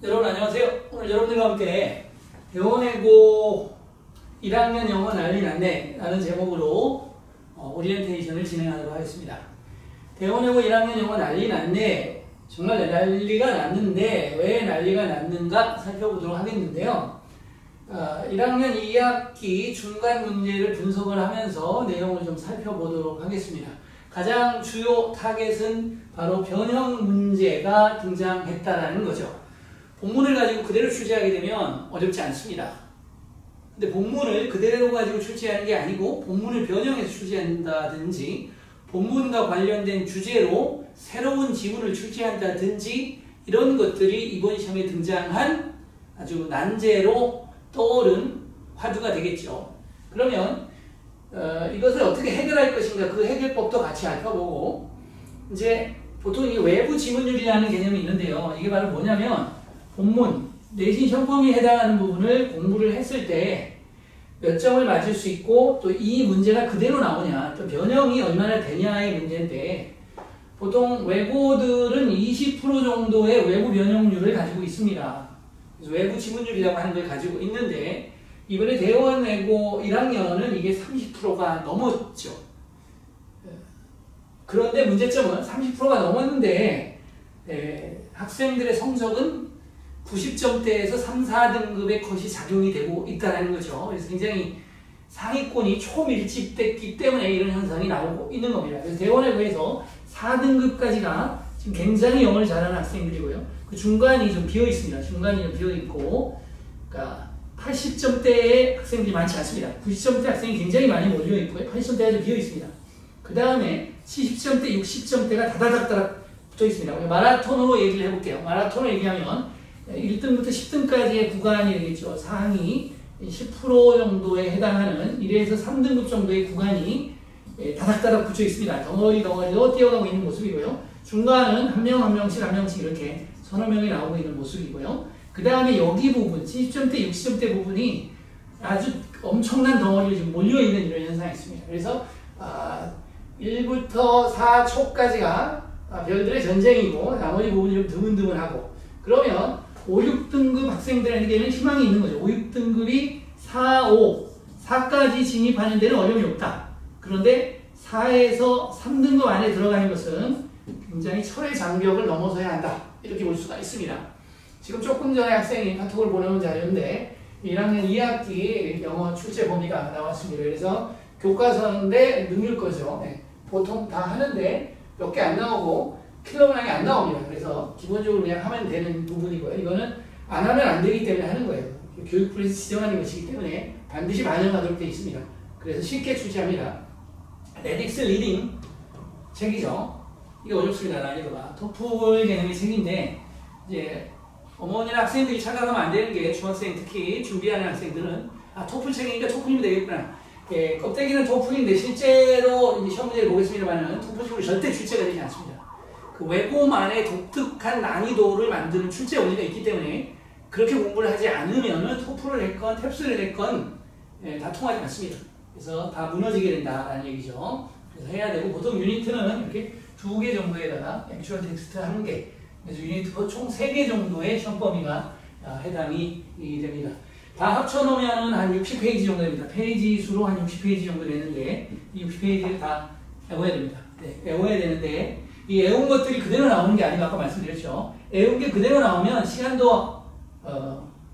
여러분 안녕하세요. 오늘 여러분들과 함께 대원외고 1학년 영어 난리 났네 라는 제목으로 오리엔테이션을 진행하도록 하겠습니다. 대원외고 1학년 영어 난리 났네, 정말 난리가 났는데 왜 난리가 났는가 살펴보도록 하겠는데요. 1학년 2학기 중간 문제를 분석을 하면서 내용을 좀 살펴보도록 하겠습니다. 가장 주요 타겟은 바로 변형 문제가 등장했다라는 거죠. 본문을 가지고 그대로 출제하게 되면 어렵지 않습니다. 근데 본문을 그대로 가지고 출제하는 게 아니고 본문을 변형해서 출제한다든지 본문과 관련된 주제로 새로운 지문을 출제한다든지 이런 것들이 이번 시험에 등장한 아주 난제로 떠오른 화두가 되겠죠. 그러면 이것을 어떻게 해결할 것인가, 그 해결법도 같이 살펴보고, 이제 보통 이 외부 지문율이라는 개념이 있는데요. 이게 바로 뭐냐면 본문 내신 시험범위에 해당하는 부분을 공부를 했을 때 몇 점을 맞을 수 있고 또 이 문제가 그대로 나오냐, 또 변형이 얼마나 되냐의 문제인데, 보통 외고들은 20% 정도의 외부 변형률을 가지고 있습니다. 그래서 외부 지문율이라고 하는 걸 가지고 있는데 이번에 대원외고 1학년은 이게 30%가 넘었죠. 그런데 문제점은 30%가 넘었는데 학생들의 성적은 90점대에서 3, 4등급의 컷이 작용이 되고 있다는 거죠. 그래서 굉장히 상위권이 초밀집됐기 때문에 이런 현상이 나오고 있는 겁니다. 그래서 대원외고에서 4등급까지가 지금 굉장히 영어를 잘하는 학생들이고요. 그 중간이 좀 비어 있습니다. 중간이 좀 비어 있고, 그러니까 80점대의 학생들이 많지 않습니다. 90점대 학생이 굉장히 많이 몰려 있고요. 80점대가 좀 비어 있습니다. 그 다음에 70점대, 60점대가 다다닥다닥 붙어 있습니다. 마라톤으로 얘기를 해볼게요. 마라톤을 얘기하면 1등부터 10등까지의 구간이 되겠죠. 상위 10% 정도에 해당하는 1에서 3등급 정도의 구간이 다닥다닥 붙여 있습니다. 덩어리로 뛰어가고 있는 모습이고요. 중간은 한 명 한 명씩 이렇게 서너 명이 나오고 있는 모습이고요. 그 다음에 여기 부분, 70점대, 60점대 부분이 아주 엄청난 덩어리로 지금 몰려있는 이런 현상이 있습니다. 그래서 1부터 4초까지가 별들의 전쟁이고 나머지 부분이 좀 드문드문하고, 그러면 5, 6등급 학생들에게는 희망이 있는 거죠. 5, 6등급이 4, 5, 4까지 진입하는 데는 어려움이 없다. 그런데 4에서 3등급 안에 들어가는 것은 굉장히 철의 장벽을 넘어서야 한다. 이렇게 볼 수가 있습니다. 지금 조금 전에 학생이 카톡을 보내온 자료인데 1학년 2학기 영어 출제 범위가 나왔습니다. 그래서 교과서인데 능률 거죠. 보통 다 하는데 몇 개 안 나오고 킬로그램이 안 나옵니다. 그래서 기본적으로 그냥 하면 되는 부분이고요. 이거는 안 하면 안 되기 때문에 하는 거예요. 교육부에서 지정하는 것이기 때문에 반드시 반영하도록 되어 있습니다. 그래서 쉽게 출제합니다. 레딕스 리딩 책이죠. 이게 어렵습니다. 난이도가. 토플 개념의 책인데, 이제 어머니나 학생들이 착각하면 안 되는 게, 중학생 특히 준비하는 학생들은 토플 책이니까 토플이면 되겠구나. 껍데기는 토플인데 실제로 이제 시험 문제를 보겠습니다만은 토플식으로 절대 출제가 되지 않습니다. 그 외고만의 독특한 난이도를 만드는 출제 원리가 있기 때문에 그렇게 공부를 하지 않으면은 토플을 했건 탭스를 했건 다 통하지 않습니다. 그래서 다 무너지게 된다라는 얘기죠. 그래서 해야 되고, 보통 유니트는 이렇게 2개 정도에다가 액츄얼 텍스트 1개, 그래서 유니트가 총 3개 정도의 시험 범위가 해당이 됩니다. 다 합쳐놓으면 한 60페이지 정도 됩니다. 페이지 수로 한 60페이지 정도 되는데 이 60페이지를 다 외워야 됩니다. 외워야 되는데 이 외운 것들이 그대로 나오는 게 아니고 아까 말씀드렸죠. 외운 게 그대로 나오면 시간도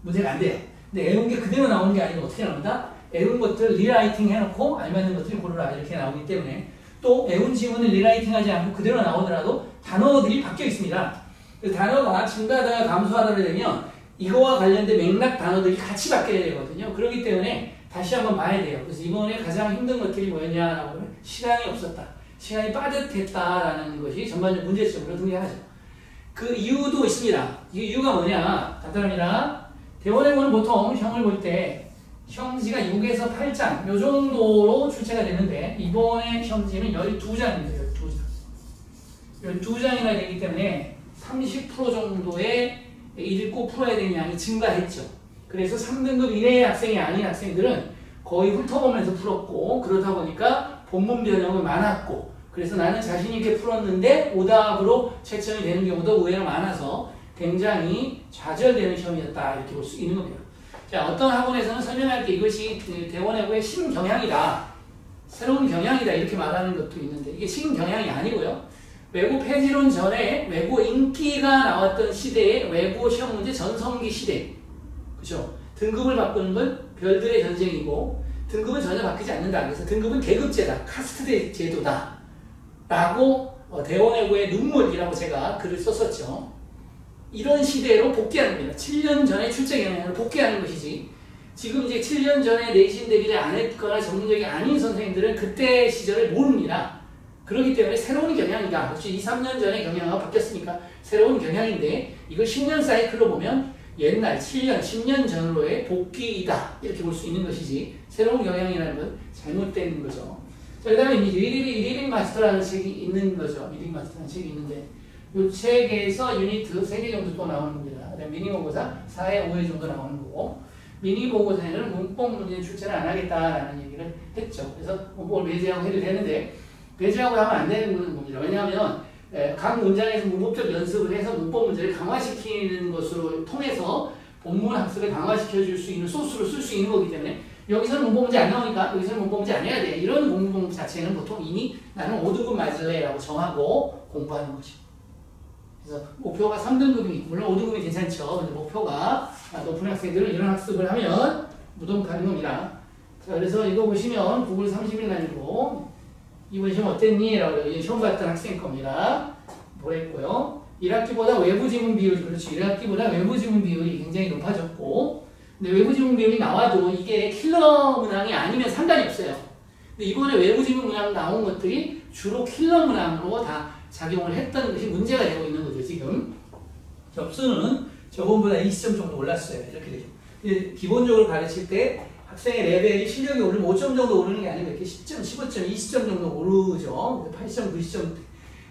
문제가 안 돼요. 근데 외운 게 그대로 나오는 게 아니고 어떻게 나온다? 외운 것들 리라이팅 해놓고 알맞는 것들을 고르라 이렇게 나오기 때문에, 또 외운 지문을 리라이팅 하지 않고 그대로 나오더라도 단어들이 바뀌어 있습니다. 그 단어가 증가하다가 감소하다가 되면 이거와 관련된 맥락 단어들이 같이 바뀌어야 되거든요. 그렇기 때문에 다시 한번 봐야 돼요. 그래서 이번에 가장 힘든 것들이 뭐였냐라고 하면 시간이 없었다, 시간이 빠듯했다라는 것이 전반적 문제점으로 등장하죠. 그 이유도 있습니다. 이 이유가 뭐냐? 간단합니다. 대원외고는 보통 시험을 볼 때 시험지가 6에서 8장 요 정도로 출제가 되는데 이번에 시험지는 12장입니다. 12장. 12장이나 되기 때문에 30% 정도의 읽고 풀어야 되는 양이 증가했죠. 그래서 3등급 이내의 학생이 아닌 학생들은 거의 훑어보면서 풀었고, 그러다 보니까 본문 변형은 많았고, 그래서 나는 자신 있게 풀었는데 오답으로 채점이 되는 경우도 의외로 많아서 굉장히 좌절되는 시험이었다 이렇게 볼 수 있는 겁니다. 자, 어떤 학원에서는 설명할 때 이것이 대원외고의 신경향이다, 새로운 경향이다 이렇게 말하는 것도 있는데 이게 신경향이 아니고요. 외고 폐지론 전에 외고 인기가 나왔던 시대의 외고 시험 문제 전성기 시대, 그렇죠? 등급을 바꾸는 건 별들의 전쟁이고 등급은 전혀 바뀌지 않는다. 그래서 등급은 계급제다, 카스트 제도다 라고 대원외고의 눈물이라고 제가 글을 썼었죠. 이런 시대로 복귀하는 겁니다. 7년 전에 출제 경향으로 복귀하는 것이지, 지금 이제 7년 전에 내신 대비를 안 했거나 전문적이 아닌 선생님들은 그때 시절을 모릅니다. 그렇기 때문에 새로운 경향이다. 그렇지, 2, 3년 전에 경향이 바뀌었으니까 새로운 경향인데 이걸 10년 사이클로 보면 옛날 7년, 10년 전으로의 복귀이다 이렇게 볼 수 있는 것이지, 새로운 경향이라는 건 잘못된 거죠. 자, 그 다음에 리딩 마스터라는 책이 있는 거죠. 리딩 마스터라는 책이 있는데 이 책에서 유니트 3개 정도 또 나오는 겁니다. 그다음에 미니 모고사 4회, 5회 정도 나오는 거고, 미니 모고사에는 문법 문제 출제를 안 하겠다라는 얘기를 했죠. 그래서 문법을 배제하고 해도 되는데, 배제하고 하면 안 되는 겁니다. 왜냐하면 각 문장에서 문법적 연습을 해서 문법 문제를 강화시키는 것으로 통해서 본문 학습을 강화시켜 줄 수 있는 소스로 쓸 수 있는 거기 때문에, 여기서는 문법 문제 안 나오니까 여기서는 문법 문제 안 해야 돼, 이런 공부 자체는 보통 이미 나는 5등급 맞을래 라고 정하고 공부하는 거죠. 그래서 목표가 3등급이, 물론 5등급이 괜찮죠. 근데 목표가 높은 학생들은 이런 학습을 하면 무덤 가는 겁니다. 자, 그래서 이거 보시면 구글 30일 날리고 이번 시험 어땠니? 라고 시험 봤던 학생 겁니다. 뭐랬고요. 1학기보다 외부 지문 비율, 그렇죠. 1학기보다 외부 지문 비율이 굉장히 높아졌고, 근데 외부 지문 비율이 나와도 이게 킬러 문항이 아니면 상관이 없어요. 근데 이번에 외부 지문 문항 나온 것들이 주로 킬러 문항으로 다 작용을 했던 것이 문제가 되고 있는 거죠, 지금. 접수는 저번보다 20점 정도 올랐어요. 이렇게 되죠. 기본적으로 가르칠 때 학생의 레벨이, 실력이 오르면 5점 정도 오르는 게 아니고 이렇게 10점, 15점, 20점 정도 오르죠. 80점, 90점,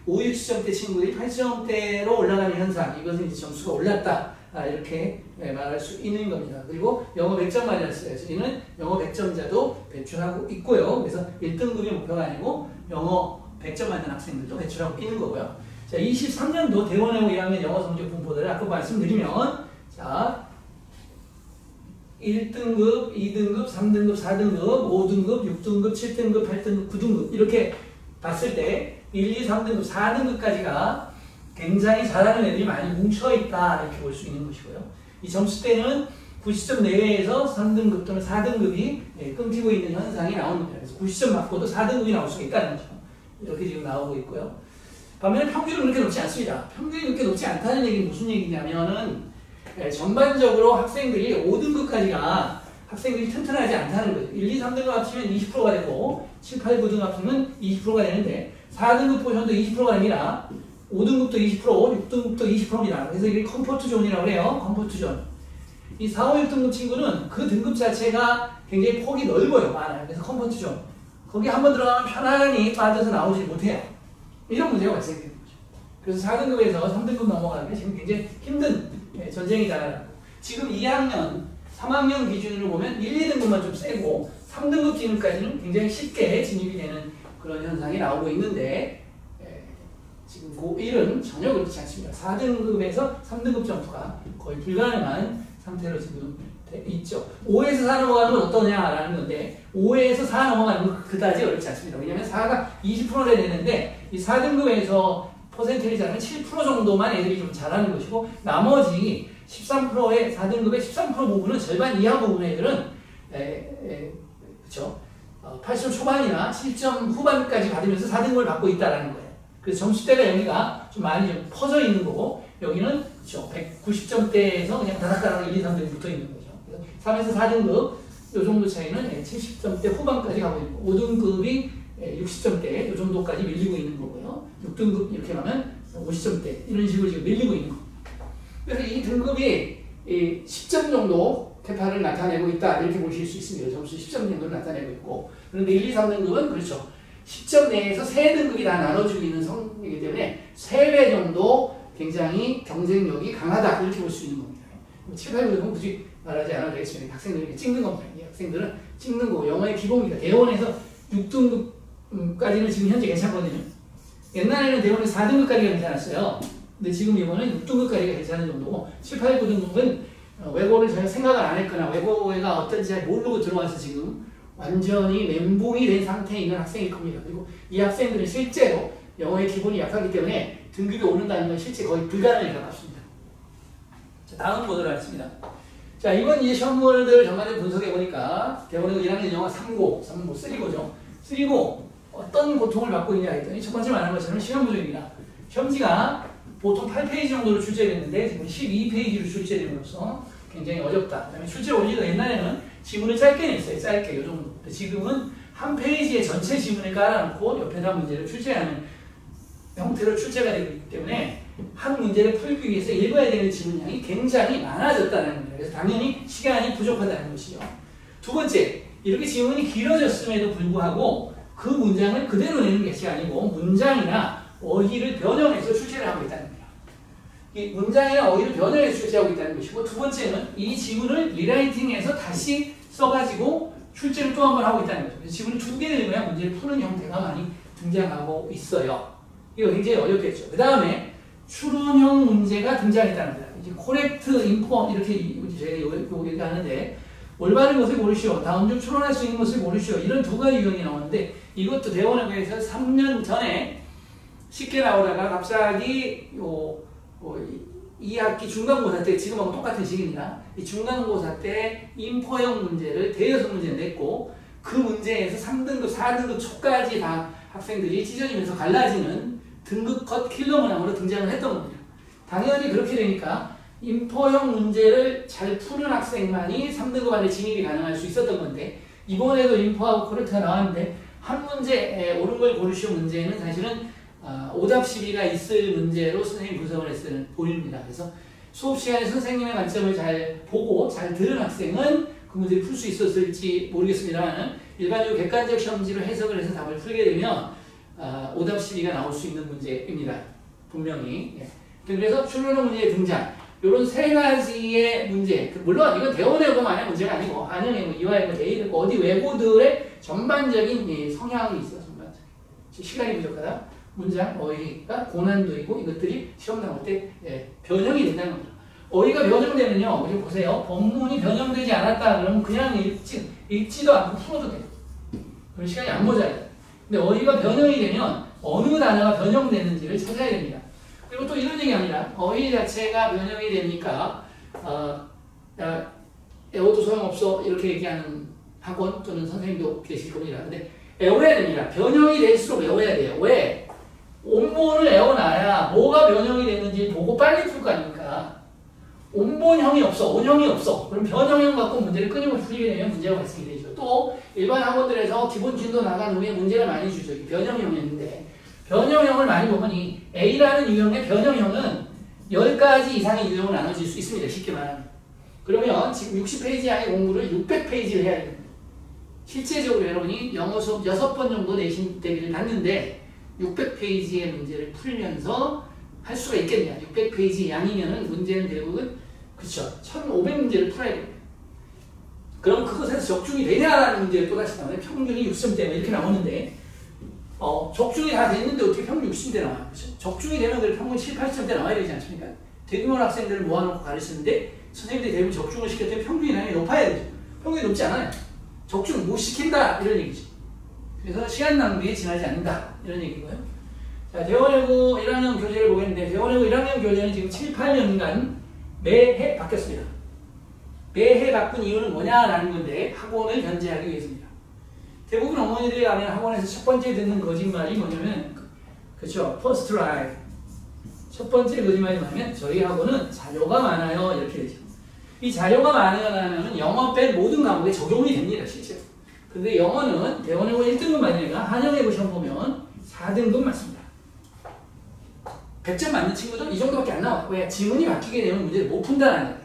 5, 60점대 친구들이 80점대로 올라가는 현상, 이것은 이제 점수가 올랐다, 이렇게 말할 수 있는 겁니다. 그리고 영어 100점 맞았어요. 저희는 영어 100점자도 배출하고 있고요. 그래서 1등급이 목표가 아니고 영어 100점 맞는 학생들도 배출하고 있는 거고요. 자, 23년도 대원외고 1학년 영어 성적 분포들을 아까 말씀드리면, 자, 1등급, 2등급, 3등급, 4등급, 5등급, 6등급, 7등급, 8등급, 9등급 이렇게 봤을 때 1, 2, 3등급, 4등급까지가 굉장히 잘하는 애들이 많이 뭉쳐있다 이렇게 볼 수 있는 것이고요. 이 점수대는 90점 내외에서 3등급 또는 4등급이 끊기고 있는 현상이 나옵니다. 그래서 90점 맞고도 4등급이 나올 수가 있다는 거죠. 이렇게 지금 나오고 있고요. 반면에 평균은 그렇게 높지 않습니다. 평균이 그렇게 높지 않다는 얘기는 무슨 얘기냐면은 전반적으로 학생들이 5등급까지가 학생들이 튼튼하지 않다는 거예요. 1, 2, 3등급 합치면 20%가 되고 7, 8, 9등급 합치면 20%가 되는데 4등급 포션도 20%가 아니라 5등급도 20%, 6등급도 20%입니다. 그래서 이게 컴포트 존이라고 그래요. 컴포트 존. 이 4, 5, 6등급 친구는 그 등급 자체가 굉장히 폭이 넓어요. 많아요. 그래서 컴포트 존. 거기 한번 들어가면 편안히 빠져서 나오지 못해요. 이런 문제가 발생되는 거죠. 그래서 4등급에서 3등급 넘어가는 게 지금 굉장히 힘든 전쟁이다. 지금 2학년, 3학년 기준으로 보면 1, 2등급만 좀 세고 3등급 진입까지는 굉장히 쉽게 진입이 되는 그런 현상이 나오고 있는데, 지금 고1은 전혀 그렇지 않습니다. 4등급에서 3등급 점프가 거의 불가능한 상태로 지금 있죠. 5에서 4 넘어가는 건 어떠냐라는 건데, 5에서 4 넘어가는 건 그다지 어렵지 않습니다. 왜냐하면 4가 20%를 내는데 이 4등급에서 퍼센테이지는 7% 정도만 애들이 좀 잘하는 것이고, 나머지 13%의 4등급의 13% 부분은 절반 이하 부분의 애들은 그렇죠. 80점 초반이나 7점 후반까지 받으면서 4등급을 받고 있다라는 거예요. 그래서 점수대가 여기가 좀 많이 좀 퍼져 있는 거고, 여기는 그렇죠. 190점대에서 그냥 다닥다닥 1, 2, 3등이 붙어 있는 거죠. 그래서 3에서 4등급 이 정도 차이는 70점대 후반까지 가고 있고, 5등급이 60점대 이 정도까지 밀리고 있는 거고요. 6등급 이렇게 가면 50점대 이런 식으로 지금 밀리고 있는 거. 그래서 이 등급이 10점 정도 캐파를 나타내고 있다 이렇게 보실 수 있습니다. 점수 10점 정도를 나타내고 있고, 그런데 1, 2, 3등급은 그렇죠. 10점 내에서 3등급이 다 나눠주고 있는 성이기 때문에 3배 정도 굉장히 경쟁력이 강하다 이렇게 볼 수 있는 겁니다. 7, 8, 9등급은 굳이 말하지 않아도 되겠습니다. 학생들이 찍는 겁니다. 이 학생들은 찍는 거 영어의 기본입니다. 대원에서 6등급까지는 지금 현재 괜찮거든요. 옛날에는 대원에서 4등급까지가 괜찮았어요. 근데 지금 이거는 6등급까지가 괜찮은 정도고 7, 8, 9등급은 외고를 전혀 생각을 안 했거나 외고가 어떤지 잘 모르고 들어와서 지금 완전히 멘붕이 된 상태에 있는 학생일 겁니다. 그리고 이 학생들은 실제로 영어의 기본이 약하기 때문에 등급이 오른다는 건 실제 거의 불가능에 가깝습니다. 자, 다음 보도록 하겠습니다. 자, 이번 이제 시험물들을 전반적으로 분석해 보니까 대본에도 1학년 영어 3고, 3고죠. 3고 어떤 고통을 받고 있냐 했더니 첫 번째 말한 것처럼 시험 부족입니다. 시험지가 보통 8페이지 정도로 출제됐는데 지금 12페이지로 출제됨으로써 굉장히 어렵다. 그다음에 출제 원리가 옛날에는 지문을 짧게 냈어요. 짧게 이 정도. 지금은 한 페이지에 전체 지문을 깔아놓고 옆에다 문제를 출제하는 형태로 출제가 되기 때문에 한 문제를 풀기 위해서 읽어야 되는 지문량이 굉장히 많아졌다는 겁니다. 그래서 당연히 시간이 부족하다는 것이죠. 두 번째, 이렇게 지문이 길어졌음에도 불구하고 그 문장을 그대로 내는 것이 아니고 문장이나 어휘를 변형해서 출제를 하고 있다는 겁니다. 이 문장이나 어휘를 변형해서 출제하고 있다는 것이고, 두 번째는 이 지문을 리라이팅해서 다시 써가지고 출제를 또 한 번 하고 있다는 거죠. 그래서 지문을 2개를 읽어야 문제를 푸는 형태가 많이 등장하고 있어요. 이거 굉장히 어렵겠죠. 그 다음에 추론형 문제가 등장했다는 겁니다. 이제 코렉트, 인포 이렇게 제가 얘기하는데 올바른 것을 고르시오. 다음 중 추론할 수 있는 것을 고르시오. 이런 두 가지 유형이 나오는데 이것도 대원학교에서 3년 전에 쉽게 나오다가 갑자기 2학기 중간고사 때 지금하고 똑같은 시기입니다. 이 중간고사 때 인포형 문제를 대여섯 문제 냈고 그 문제에서 3등급, 4등급 초까지 다 학생들이 찢어지면서 갈라지는 등급 컷 킬러 문항으로 등장을 했던 겁니다. 당연히 그렇게 되니까 인포형 문제를 잘 푸는 학생만이 3등급 안에 진입이 가능할 수 있었던 건데 이번에도 인포하고 코렉트가 나왔는데 한 문제 옳은 걸 고르시오 문제는 사실은 오답 시비가 있을 문제로 선생님이 분석을 했을 보입니다. 그래서 수업 시간에 선생님의 관점을 잘 보고 잘 들은 학생은 그 문제를 풀 수 있었을지 모르겠습니다만 일반적으로 객관적 시험지로 해석을 해서 답을 풀게 되면 오답 시비가 나올 수 있는 문제입니다. 분명히. 예. 그래서 추론형 문제의 등장. 이런 세 가지의 문제. 물론 이건 대원외고만의 문제가 아니고 한영외고, 이화외고, 대일외고 어디 외고들의 전반적인 성향이 있어요. 전반적인. 시간이 부족하다. 문장, 어휘가 고난도이고 이것들이 시험 나올 때 변형이 된다는 겁니다. 어휘가 변형되면요. 지금 보세요. 본문이 변형되지 않았다 그러면 그냥 읽지도 않고 풀어도 돼요. 그럼 시간이 안 모자라요. 근데 어휘가 변형이 되면 어느 단어가 변형되는지를 찾아야 됩니다. 그리고 또 이런 얘기 아니라 어휘 자체가 변형이 되니까 애워도 소용없어 이렇게 얘기하는 학원 또는 선생님도 계실 겁니다. 근데 애워야 됩니다. 변형이 될수록 외워야 돼요. 왜? 온본을 애워놔야 뭐가 변형이 됐는지 보고 빨리 풀 거 아닙니까? 온본형이 없어, 온형이 없어. 그럼 변형형 갖고 문제를 끊임없이 풀리게 되면 문제가 발생이 되죠. 또 일반 학원들에서 기본 진도 나간 후에 문제를 많이 주죠. 변형형이었는데 변형형을 많이 보면 A라는 유형의 변형형은 10가지 이상의 유형으로 나눠질 수 있습니다. 쉽게 말하면. 그러면 지금 60페이지 이하의 공부를 600페이지를 해야 됩니다. 실제적으로 여러분이 영어 수업 6번 정도 내신 대비를 갔는데 600페이지의 문제를 풀면서 할 수가 있겠냐. 600페이지 양이면은 문제는 대부분 그쵸 1500문제를 풀어야 됩니다. 그럼 그것에서 적중이 되냐라는 문제를 또다시 나오는데 평균이 60점대 이렇게 나오는데 적중이 다 됐는데 어떻게 평균 60대 나와요? 그렇죠? 적중이 되면 그래도 평균 7, 80점대 나와야 되지 않습니까? 대규모 학생들을 모아놓고 가르치는데 선생님들이 대부분 적중을 시켰더니 평균이 당연히 높아야 되죠. 평균이 높지 않아요. 적중 못 시킨다 이런 얘기죠. 그래서 시간 낭비에 지나지 않는다 이런 얘기고요. 자, 대원외고 1학년 교재를 보겠는데 대원외고 1학년 교재는 지금 7, 8년간 매해 바뀌었습니다. 매해 바꾼 이유는 뭐냐라는 건데 학원을 견제하기 위해서입니다. 대부분 어머니들이 가면 학원에서 첫 번째 듣는 거짓말이 뭐냐면 그렇죠. 퍼스트 라이브 첫 번째 거짓말이 뭐냐면 저희 학원은 자료가 많아요 이렇게 되죠. 이 자료가 많으면 영어 뺀 모든 과목에 적용이 됩니다. 실제로. 근데 영어는 대원외고 1등급 맞으니까 한영외고 시험 보면 4등급 맞습니다. 100점 맞는 친구들 이 정도밖에 안 나와요. 왜? 지문이 바뀌게 되면 문제를 못 푼다는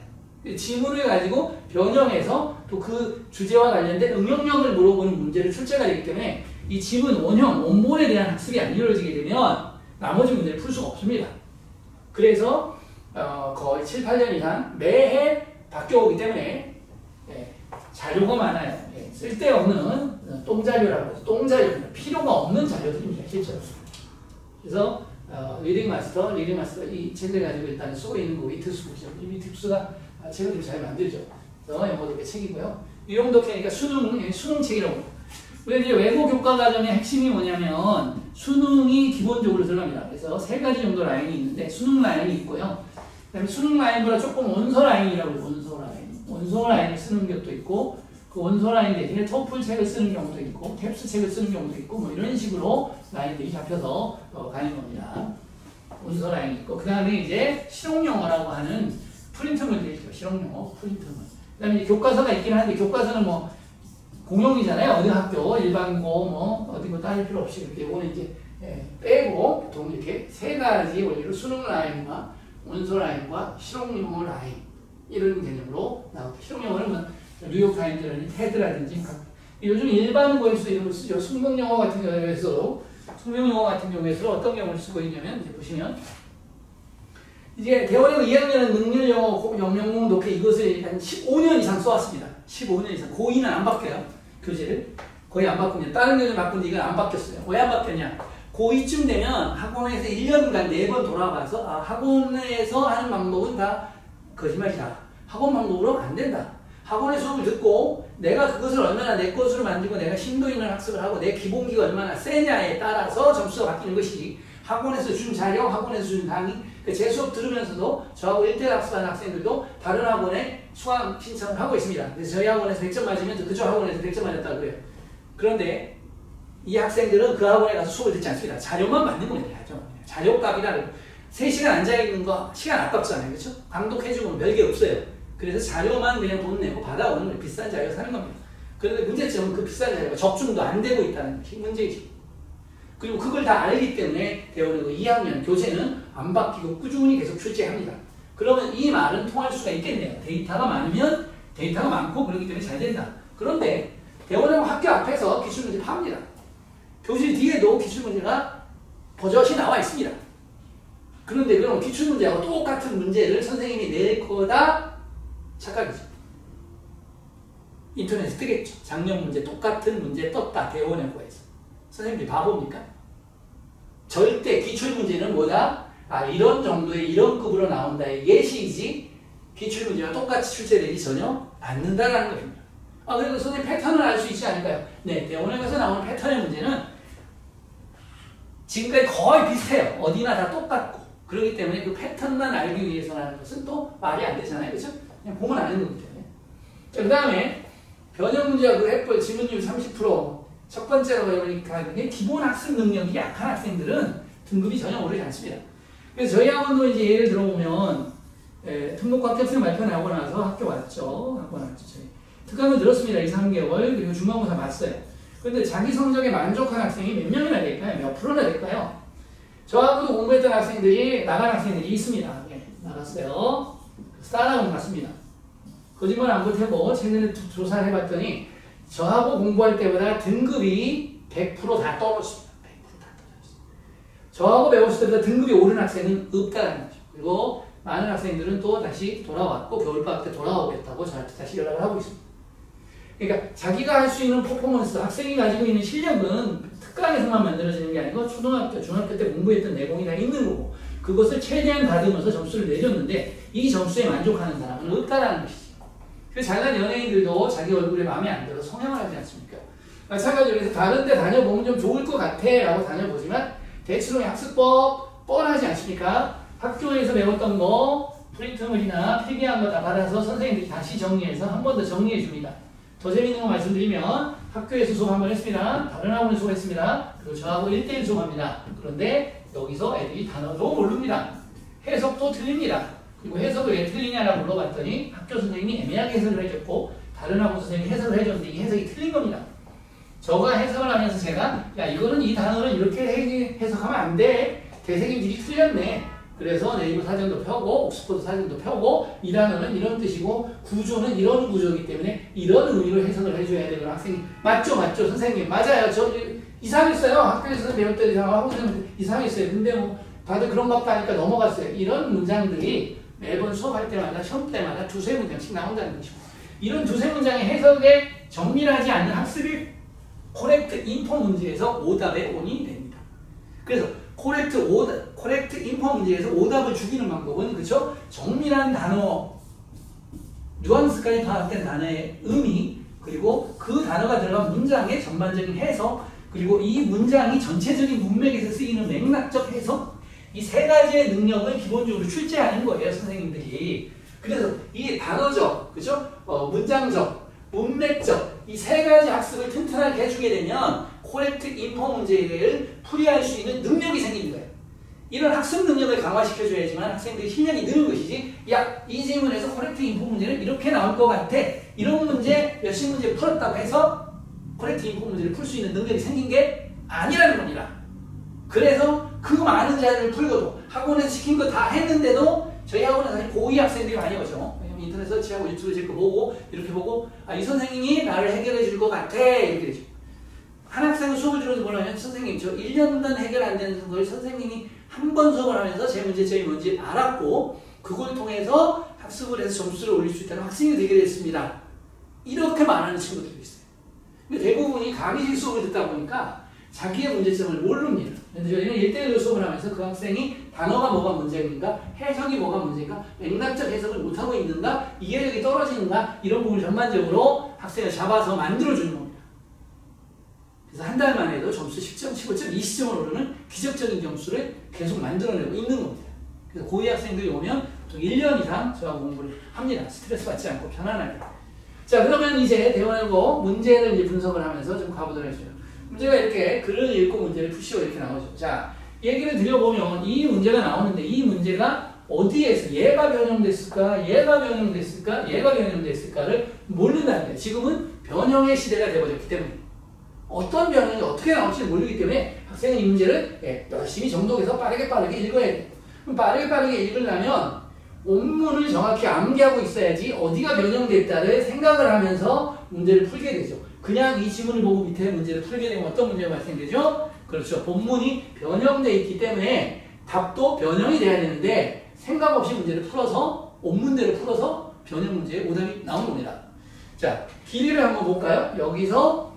거예요. 지문을 가지고 변형해서 또 그 주제와 관련된 응용력을 물어보는 문제를 출제가 되기 때문에 이 지문 원형, 원본에 대한 학습이 안 이루어지게 되면 나머지 문제를 풀 수가 없습니다. 그래서 거의 7, 8년 이상 매해 바뀌어오기 때문에 자료가 많아요. 쓸데없는 똥자료라고 해서 똥자료입니다. 필요가 없는 자료들입니다. 실제로. 그래서 리딩 마스터 이 책을 가지고 일단 쓰고 있는 거 위트스북이죠. 이 위트스북가 책을 좀 잘 만들죠. 그래서 영어독의 책이고요. 유용독해니까 수능책이라고. 우리 이제 외고 교과 과정의 핵심이 뭐냐면 수능이 기본적으로 들어갑니다. 그래서 세 가지 정도 라인이 있는데 수능 라인이 있고요. 그다음에 수능 라인보다 조금 원서 라인이라고 해요. 원서 라인을 쓰는 것도 있고 그 원서 라인 대신에 토플 책을 쓰는 경우도 있고 탭스 책을 쓰는 경우도 있고 뭐 이런 식으로 라인들이 잡혀서 가는 겁니다. 원서 라인이 있고 그 다음에 이제 실용영어라고 하는 프린트물들이 있죠. 실용영어 프린트물. 그 다음에 교과서가 있긴 한데 교과서는 뭐 공용이잖아요. 어느 학교 일반고 뭐 어디 뭐 따질 필요 없이 이렇게 이거는 이제 빼고 보통 이렇게 세 가지 원리로 수능 라인과 원서 라인과 실용영어 라인 이런 개념으로 나오고 실용영어는 뭐 뉴욕타임즈라든지 테드라든지 요즘 일반고에서도 이런 걸 쓰죠. 숙명영어 같은 경우에서도 어떤 경우를 쓰고 있냐면 이제 보시면 이제 대원여고 2학년은 능률영어, 영명공, 독해 이것을 한 15년 이상 써왔습니다. 15년 이상. 고2는 안 바뀌어요. 교재를. 거의 안 바꿉니다. 다른 교재 바꾼데 이건 안 바뀌었어요. 왜 안 바뀌었냐? 고2쯤 되면 학원에서 1년간 4번 돌아가서 학원에서 하는 방법은 다 거짓말이다. 학원 방법으로 안 된다. 학원의 수업을 듣고 내가 그것을 얼마나 내 것으로 만들고 내가 심도 있는 학습을 하고 내 기본기가 얼마나 세냐에 따라서 점수가 바뀌는 것이지 학원에서 준 자료, 학원에서 준 강의 제 수업 들으면서도 저하고 1대1 학습하는 학생들도 다른 학원에 수강 신청을 하고 있습니다. 그래서 저희 학원에서 100점 맞으면 그쪽 학원에서 100점 맞았다고 그래요. 그런데 이 학생들은 그 학원에 가서 수업을 듣지 않습니다. 자료만 맞는 겁니다. 자료값이라는 3시간 앉아있는 거 시간 아깝잖아요. 그렇죠? 방독해주면 별게 없어요. 그래서 자료만 그냥 돈 내고 받아오는 거예요. 비싼 자료 사는 겁니다. 그런데 문제점은 그 비싼 자료가 적중도 안 되고 있다는 것이 문제이죠. 그리고 그걸 다 알기 때문에 대원여고 2학년 교재는 안 바뀌고 꾸준히 계속 출제합니다. 그러면 이 말은 통할 수가 있겠네요. 데이터가 많으면 데이터가 많고 그렇기 때문에 잘 된다. 그런데 대원여고 학교 앞에서 기출문제 팝니다. 교실 뒤에도 기출문제가 버젓이 나와 있습니다. 그런데 그럼 기출문제하고 똑같은 문제를 선생님이 낼 거다? 착각이죠. 인터넷에 뜨겠죠. 작년 문제 똑같은 문제 떴다. 대원여고에서. 선생님들이 바보입니까? 절대 기출문제는 뭐다? 이런 정도의 이런 급으로 나온다의 예시이지 기출문제와 똑같이 출제되지 전혀 않는다는 겁니다. 그래도 선생님 패턴을 알 수 있지 않을까요? 네, 대원여고에서 나오는 패턴의 문제는 지금까지 거의 비슷해요. 어디나 다 똑같고 그렇기 때문에 그 패턴만 알기 위해서 하는 것은 또 말이 안 되잖아요. 그렇죠? 그냥 보면 아는 거기 때문에. 자, 그 다음에 변형 문제와 그 해볼 지문율 30% 첫 번째로 그러니까 기본 학습 능력이 약한 학생들은 등급이 전혀 오르지 않습니다. 그래서 저희 학원도 이제 예를 들어보면 등록과 합격생 발표 나오고 나서 학교 왔죠. 저희 특강을 들었습니다. 2, 3개월 그리고 중간고사 봤어요. 그런데 자기 성적에 만족한 학생이 몇 명이나 될까요? 몇 프로나 될까요? 저하고도 공부했던 학생들이 나간 학생들이 있습니다. 나갔어요. 스타라운 갔습니다. 거짓말 안 보태고 최근에 조사를 해봤더니 저하고 공부할 때보다 등급이 100% 다 떨어졌습니다. 100% 다 떨어졌습니다. 저하고 배웠을 때보다 등급이 오른 학생은 없다는 거죠. 그리고 많은 학생들은 또 다시 돌아왔고 겨울방학 때 돌아오겠다고 저한테 다시 연락을 하고 있습니다. 그러니까 자기가 할 수 있는 퍼포먼스, 학생이 가지고 있는 실력은 특강에서만 만들어지는 게 아니고 초등학교, 중학교 때 공부했던 내공이 다 있는 거고 그것을 최대한 다듬어서 점수를 내줬는데 이 점수에 만족하는 사람은 없다라는 것이죠. 그래서 잘난 연예인들도 자기 얼굴에 마음에 안 들어 성형을 하지 않습니까? 마찬가지로 그래서 다른 데 다녀보면 좀 좋을 것 같아 라고 다녀보지만 대치동의 학습법 뻔하지 않습니까? 학교에서 배웠던 거 프린트물이나 필기한 거 다 받아서 선생님들이 다시 정리해서 한 번 더 정리해 줍니다. 더 재밌는 거 말씀드리면 학교에서 수업 한번 했습니다. 다른 학원에 수업했습니다. 그리고 저하고 1대1 수업합니다. 그런데 여기서 애들이 단어도 모릅니다. 해석도 틀립니다. 그리고 해석을 왜 틀리냐라고 물어봤더니 학교 선생님이 애매하게 해석을 해줬고 다른 학원 선생님이 해석을 해줬는데 이 해석이 틀린 겁니다. 저가 해석을 하면서 제가 야 이거는 이 단어는 이렇게 해석하면 안 돼. 대세김질이 틀렸네. 그래서 네이버 사전도 펴고 옥스퍼드 사전도 펴고 이 단어는 이런 뜻이고 구조는 이런 구조이기 때문에 이런 의미로 해석을 해줘야 되는 학생이 맞죠 선생님 맞아요. 저 이상했어요. 학교에서 배웠던 이상하고 학원에서 이상했어요. 근데 뭐 다들 그런 것 같다 하니까 넘어갔어요. 이런 문장들이 매번 수업할 때마다 시험 때마다 두세 문장씩 나온다는 것이고 이런 두세 문장의 해석에 정밀하지 않는 학습이 코렉트 인포 문제에서 오답의 온이 됩니다. 그래서 코렉트 인포 문제에서 오답을 죽이는 방법은 그렇죠? 정밀한 단어, 뉘앙스까지 파악된 단어의 의미, 그리고 그 단어가 들어간 문장의 전반적인 해석, 그리고 이 문장이 전체적인 문맥에서 쓰이는 맥락적 해석, 이 세 가지의 능력을 기본적으로 출제하는 거예요, 선생님들이. 그래서 이 단어적, 그죠? 문장적, 문맥적 이 세 가지 학습을 튼튼하게 해주게 되면 코렉트 인포 문제를 풀이할 수 있는 능력이 생기는 거예요. 이런 학습 능력을 강화시켜줘야지만 학생들이 실력이 느는 것이지, 야, 이 질문에서 코렉트 인포 문제는 이렇게 나올 것 같아. 이런 문제, 몇십 문제 풀었다고 해서 코렉트 인포 문제를 풀 수 있는 능력이 생긴 게 아니라는 겁니다. 그래서 그 많은 자료를 풀고도 학원에서 시킨 거 다 했는데도 저희 학원은 사실 고위 학생들이 많이 오죠. 왜냐면 인터넷 서치하고 유튜브 제 거 보고 이렇게 보고 이 선생님이 나를 해결해 줄 것 같아 이렇게 되죠. 한 학생은 수업을 들어도 뭐라면 선생님 저 1년간 해결 안 되는 걸 선생님이 한 번 수업을 하면서 제 문제점이 뭔지 알았고 그걸 통해서 학습을 해서 점수를 올릴 수 있다는 학생이 되게 됐습니다. 이렇게 말하는 친구들도 있어요. 근데 대부분이 강의식 수업을 듣다 보니까 자기의 문제점을 모릅니다. 그래서 저희는 1대1로 수업을 하면서 그 학생이 단어가 뭐가 문제인가, 해석이 뭐가 문제인가, 맥락적 해석을 못하고 있는가, 이해력이 떨어지는가 이런 부분을 전반적으로 학생을 잡아서 만들어주는 겁니다. 그래서 한 달 만에도 점수 10점, 15점, 20점을 오르는 기적적인 점수를 계속 만들어내고 있는 겁니다. 그래서 고위 학생들이 오면 보통 1년 이상 저하고 공부를 합니다. 스트레스 받지 않고 편안하게. 자, 그러면 이제 대원하고 문제를 이제 분석을 하면서 좀 가보도록 해줘요. 문제가 이렇게 글을 읽고 문제를 푸시오 이렇게 나오죠. 자, 얘기를 드려보면 이 문제가 나오는데 이 문제가 어디에서 얘가 변형됐을까, 얘가 변형됐을까, 얘가 변형됐을까를 모른다는 거예요. 지금은 변형의 시대가 되어버렸기 때문에 어떤 변형이 어떻게 나올지 모르기 때문에 학생은 이 문제를 열심히 정독해서 빠르게 읽어야 돼요. 그럼 빠르게 읽으려면 원문을 정확히 암기하고 있어야지 어디가 변형됐다를 생각을 하면서 문제를 풀게 되죠. 그냥 이 지문을 보고 밑에 문제를 풀게 되면 어떤 문제가 발생되죠? 그렇죠. 본문이 변형되어 있기 때문에 답도 변형이 돼야 되는데 생각 없이 문제를 풀어서 원문대로 풀어서 변형 문제에 오답이 나온 겁니다. 자, 길이를 한번 볼까요? 여기서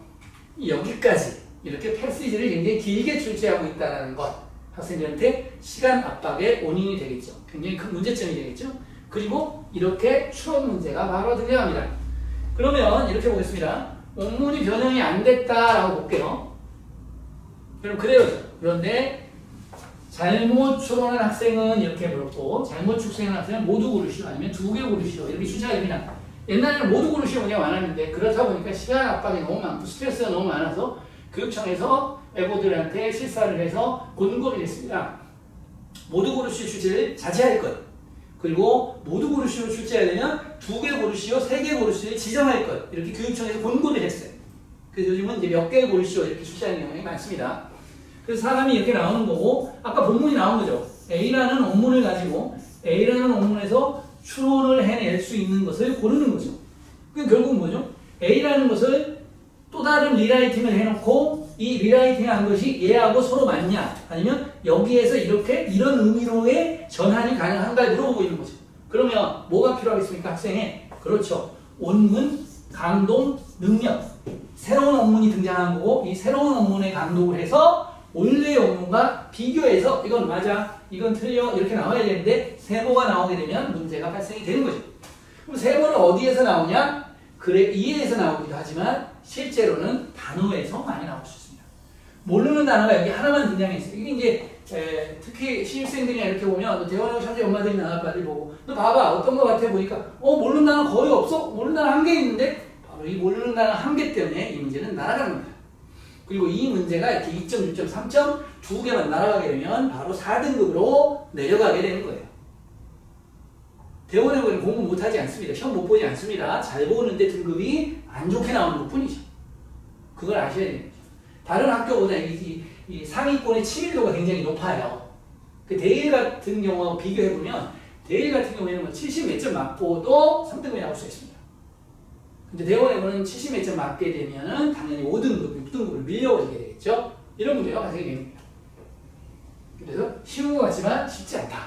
여기까지 이렇게 패시지를 굉장히 길게 출제하고 있다는 것 학생들한테 시간 압박의 원인이 되겠죠. 굉장히 큰 문제점이 되겠죠. 그리고 이렇게 추론 문제가 바로 등장합니다. 그러면 이렇게 보겠습니다. 원문이 변형이 안 됐다라고 볼게요. 그럼 그대로죠. 그런데 잘못 추론한 학생은 이렇게 물었고 잘못 출제한 학생은 모두 고르시오 아니면 두 개 고르시오 이렇게 주제가 그냥 옛날에는 모두 고르시오 문제가 많았는데 그렇다 보니까 시간 압박이 너무 많고 스트레스가 너무 많아서 교육청에서 애고들한테 실사를 해서 권고를 했습니다. 모두 고르시오 출제를 자제할 것. 그리고 모두 고르시오 출제하려면 두 개 고르시오, 세 개 고르시오를 지정할 것. 이렇게 교육청에서 권고를 했어요. 그래서 요즘은 이제 몇 개 고르시오 이렇게 출제하는 경향이 많습니다. 그래서 사람이 이렇게 나오는 거고 아까 본문이 나온 거죠. A라는 원문을 가지고 A라는 원문에서 추론을 해낼 수 있는 것을 고르는 거죠. 그럼 결국 뭐죠? A라는 것을 또 다른 리라이팅을 해놓고 이 리라이팅한 것이 얘하고 서로 맞냐 아니면 여기에서 이렇게 이런 의미로의 전환이 가능한가 물어보고 있는 거죠. 그러면 뭐가 필요하겠습니까? 학생의 그렇죠. 원문, 강동, 능력 새로운 원문이 등장한 거고 이 새로운 원문에 강독을 해서 원래의 원문과 비교해서 이건 맞아, 이건 틀려 이렇게 나와야 되는데 세모가 나오게 되면 문제가 발생이 되는 거죠. 그럼 세모는 어디에서 나오냐? 글의 이해에서 나오기도 하지만 실제로는 단어에서 많이 나올 수 있습니다. 모르는 단어가 여기 하나만 등장했어요. 이게 이제 특히 신입생들이나 이렇게 보면 너 대원하고 샤제 엄마들이 나와빨리 보고 너 봐봐 어떤 거 같아 보니까 모르는 단어 거의 없어? 모르는 단어 한 개 있는데 바로 이 모르는 단어 한 개 때문에 이 문제는 날아가는 겁니다. 그리고 이 문제가 이렇게 2점, 6점, 3점 두 개만 날아가게 되면 바로 4등급으로 내려가게 되는 거예요. 대원하고는 공부 못하지 않습니다. 시험 못 보지 않습니다. 잘 보는데 등급이 안 좋게 나오는 것 뿐이죠. 그걸 아셔야 됩니다. 다른 학교보다 이 상위권의 친밀도가 굉장히 높아요. 그 대일 같은 경우하고 비교해보면 대일 같은 경우에는 70 몇 점 맞고도 3등급이 나올 수 있습니다. 근데 대원에서는 70 몇 점 맞게 되면은 당연히 5등급, 6등급을 밀려오게 되겠죠. 이런 문제가 발생이 됩니다. 그래서 쉬운 것 같지만 쉽지 않다.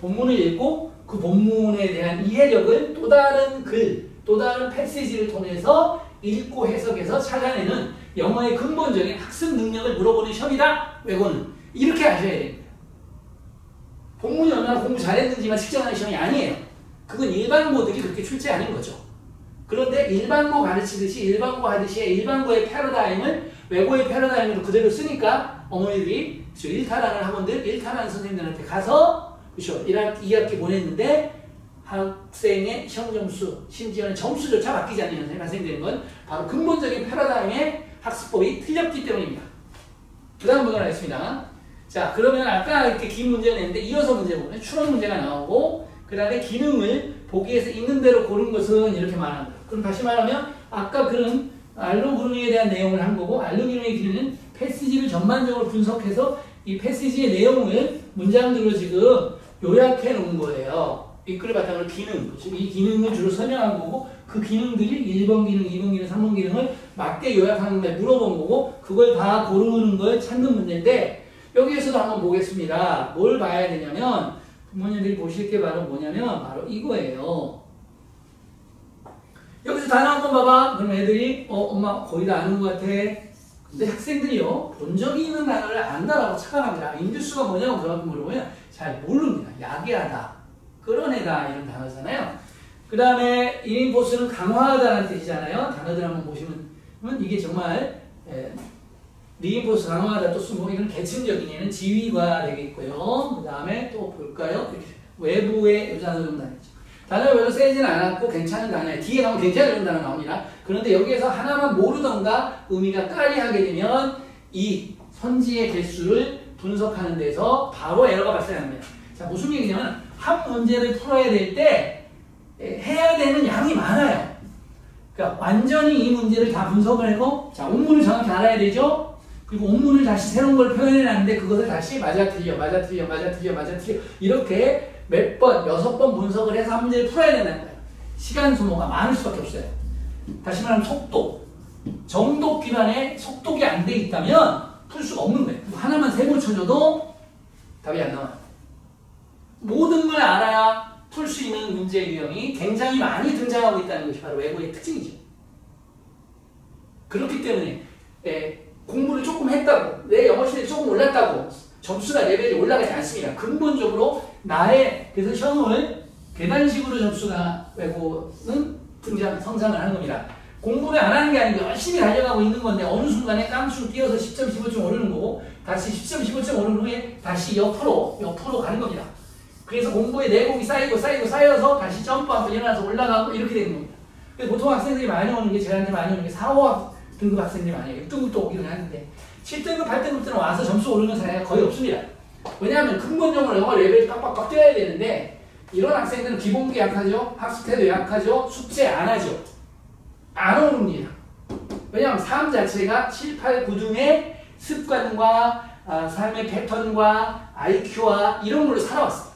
본문을 읽고 그 본문에 대한 이해력을 또 다른 글, 또 다른 패시지를 통해서 읽고 해석해서 찾아내는 영어의 근본적인 학습 능력을 물어보는 시험이다. 외고는 이렇게 아셔야 됩니다. 본문이 얼마나 공부 잘했는지만 측정하는 시험이 아니에요. 그건 일반고들이 그렇게 출제하는 거죠. 그런데 일반고 가르치듯이 일반고 하듯이 일반고의 패러다임을 외고의 패러다임으로 그대로 쓰니까 어머니들이 그렇죠. 1타라는 학원들, 1타라는 선생님들한테 가서 그렇죠. 2학기 보냈는데 학생의 시험 점수, 심지어는 점수조차 바뀌지 않는 현상이 발생되는 건 바로 근본적인 패러다임의 학습법이 틀렸기 때문입니다. 그 다음 보도록 하겠습니다. 자, 그러면 아까 이렇게 긴 문제가 냈는데 이어서 문제 보면 추론 문제가 나오고 그 다음에 기능을 보기에서 있는 대로 고른 것은 이렇게 말합니다. 그럼 다시 말하면 아까 그런 알로그루밍에 대한 내용을 한 거고 알로그루밍의 기능은 패시지를 전반적으로 분석해서 이 패시지의 내용을 문장들로 지금 요약해 놓은 거예요. 이 글을 바탕으로 기능, 이 기능을 주로 설명한 거고 그 기능들이 1번 기능, 2번 기능, 3번 기능을 맞게 요약하는데 물어본 거고 그걸 다 고르는 걸 찾는 문제인데 여기에서도 한번 보겠습니다. 뭘 봐야 되냐면 부모님들이 보실 게 바로 뭐냐면 바로 이거예요. 여기서 단어 한번 봐봐. 그럼 애들이 엄마 거의 다 아는 것 같아. 근데 학생들이요 본 적이 있는 단어를 안다라고 착각합니다. 인듀스가 뭐냐고 그렇게 물어보면 잘 모릅니다. 야기하다, 끌어내다 이런 단어잖아요. 그 다음에 인포스는 강화하다는 뜻이잖아요. 단어들 한번 보시면 이게 정말 리인포스 강화하다 또 쓰고 이건 계층적인 얘는 지위가 되겠고요. 그 다음에 또 볼까요? 외부의 이 단어 좀 다녔죠. 단어가 별로 세지는 않았고 괜찮은 단어예요. 뒤에 가면 굉장히 어려운 단어 나옵니다. 그런데 여기에서 하나만 모르던가 의미가 까리하게 되면 이 선지의 개수를 분석하는 데서 바로 에러가 발생합니다. 자, 무슨 얘기냐면 한 문제를 풀어야 될 때 해야 되는 양이 많아요. 그러니까 완전히 이 문제를 다 분석을 하고 자, 온문을 정확히 알아야 되죠? 그리고 온문을 다시 새로운 걸 표현해놨는데 그것을 다시 맞아 틀려 이렇게 몇 번, 6번 분석을 해서 한 문제를 풀어야 된다는 거예요. 시간 소모가 많을 수밖에 없어요. 다시 말하면 속도. 정독 기반에 속독이 안 돼 있다면 풀 수가 없는 거예요. 하나만 세모 쳐줘도 답이 안 나와요. 모든 걸 알아야 풀 수 있는 문제 유형이 굉장히 많이 등장하고 있다는 것이 바로 외고의 특징이죠. 그렇기 때문에 공부를 조금 했다고, 내 영어 실력이 조금 올랐다고 점수가 레벨이 올라가지 않습니다. 근본적으로 그래서 시험을 계단식으로 점수가 외고는 성장을 하는 겁니다. 공부를 안 하는 게 아니고 열심히 달려가고 있는 건데 어느 순간에 깡충 뛰어서 10점, 15점 오르는 거고 다시 10점, 15점 오르는 후에 다시 옆으로 가는 겁니다. 그래서 공부의 내공이 쌓여서 다시 점프 한번 일어나서 올라가고 이렇게 되는 겁니다. 그래서 보통 학생들이 많이 오는 게 저한테 많이 오는 게 4, 5등급 학생들이 많이 해요. 6등급도 오기는 하는데 7등급, 8등급 때는 와서 점수 오르는 사례가 거의 없습니다. 왜냐하면 근본적으로 영어 레벨이 빡빡 뛰어야 되는데 이런 학생들은 기본기 약하죠. 학습태도 약하죠. 숙제 안 하죠. 안 오릅니다. 왜냐하면 삶 자체가 7, 8, 9등의 습관과 삶의 패턴과 IQ와 이런 걸로 살아왔어요.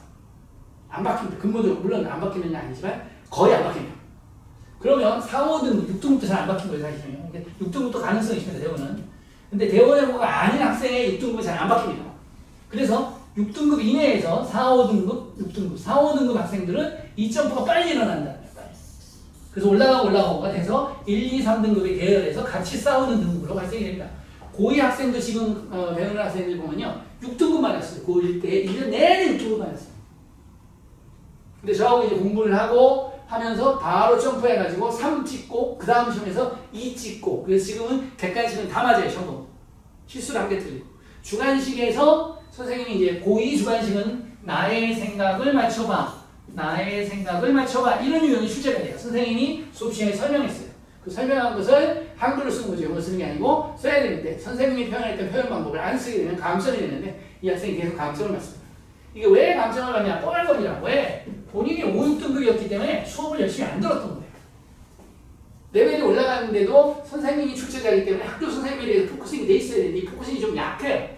안 바뀝니다. 근본적으로 물론 안 바뀌는 게 아니지만 거의 안 바뀝니다. 그러면 4, 5등급, 6등급도 잘 안 바뀐 거예요. 사실은요. 6등급도 가능성이 있습니다. 대원은. 근데 대원외고가 아닌 학생의 6등급은 잘 안 바뀝니다. 그래서 6등급 이내에서 4, 5등급, 6등급, 4, 5등급 학생들은 이 점프가 빨리 일어난다는 거예요. 빨리. 그래서 올라가고가 돼서 1, 2, 3등급의 계열에서 같이 싸우는 등급으로 발생이 됩니다. 고2 학생도 지금 배우는 학생들 보면요. 6등급 맞았어요. 고1 때 1년 내내 6등급 맞았어요. 근데 저하고 이제 공부를 하면서 바로 점프해가지고 3 찍고 그 다음 시험에서 2 찍고 그래서 지금은 객관식은 다 맞아요. 시험 실수를 한 개 틀리고 주관식에서 선생님이 이제 고2 주관식은 나의 생각을 맞춰봐 이런 유형이 출제가 돼요. 선생님이 수업 시간에 설명했어요. 그 설명한 것을 한글로 쓴 거죠. 영어로 쓰는 게 아니고 써야 되는데 선생님이 표현할 때 표현 방법을 안 쓰게 되면 감점이 되는데 이 학생이 계속 감점을 받습니다. 이게 왜 감점을 받냐? 뻔한 겁니다. 왜? 본인이 5, 6등급이었기 때문에 수업을 열심히 안 들었던 거예요. 레벨이 올라가는데도 선생님이 출제자이기 때문에 학교 선생님에 대해서 포커싱이 돼 있어야 되는데 이 포커싱이 좀 약해요.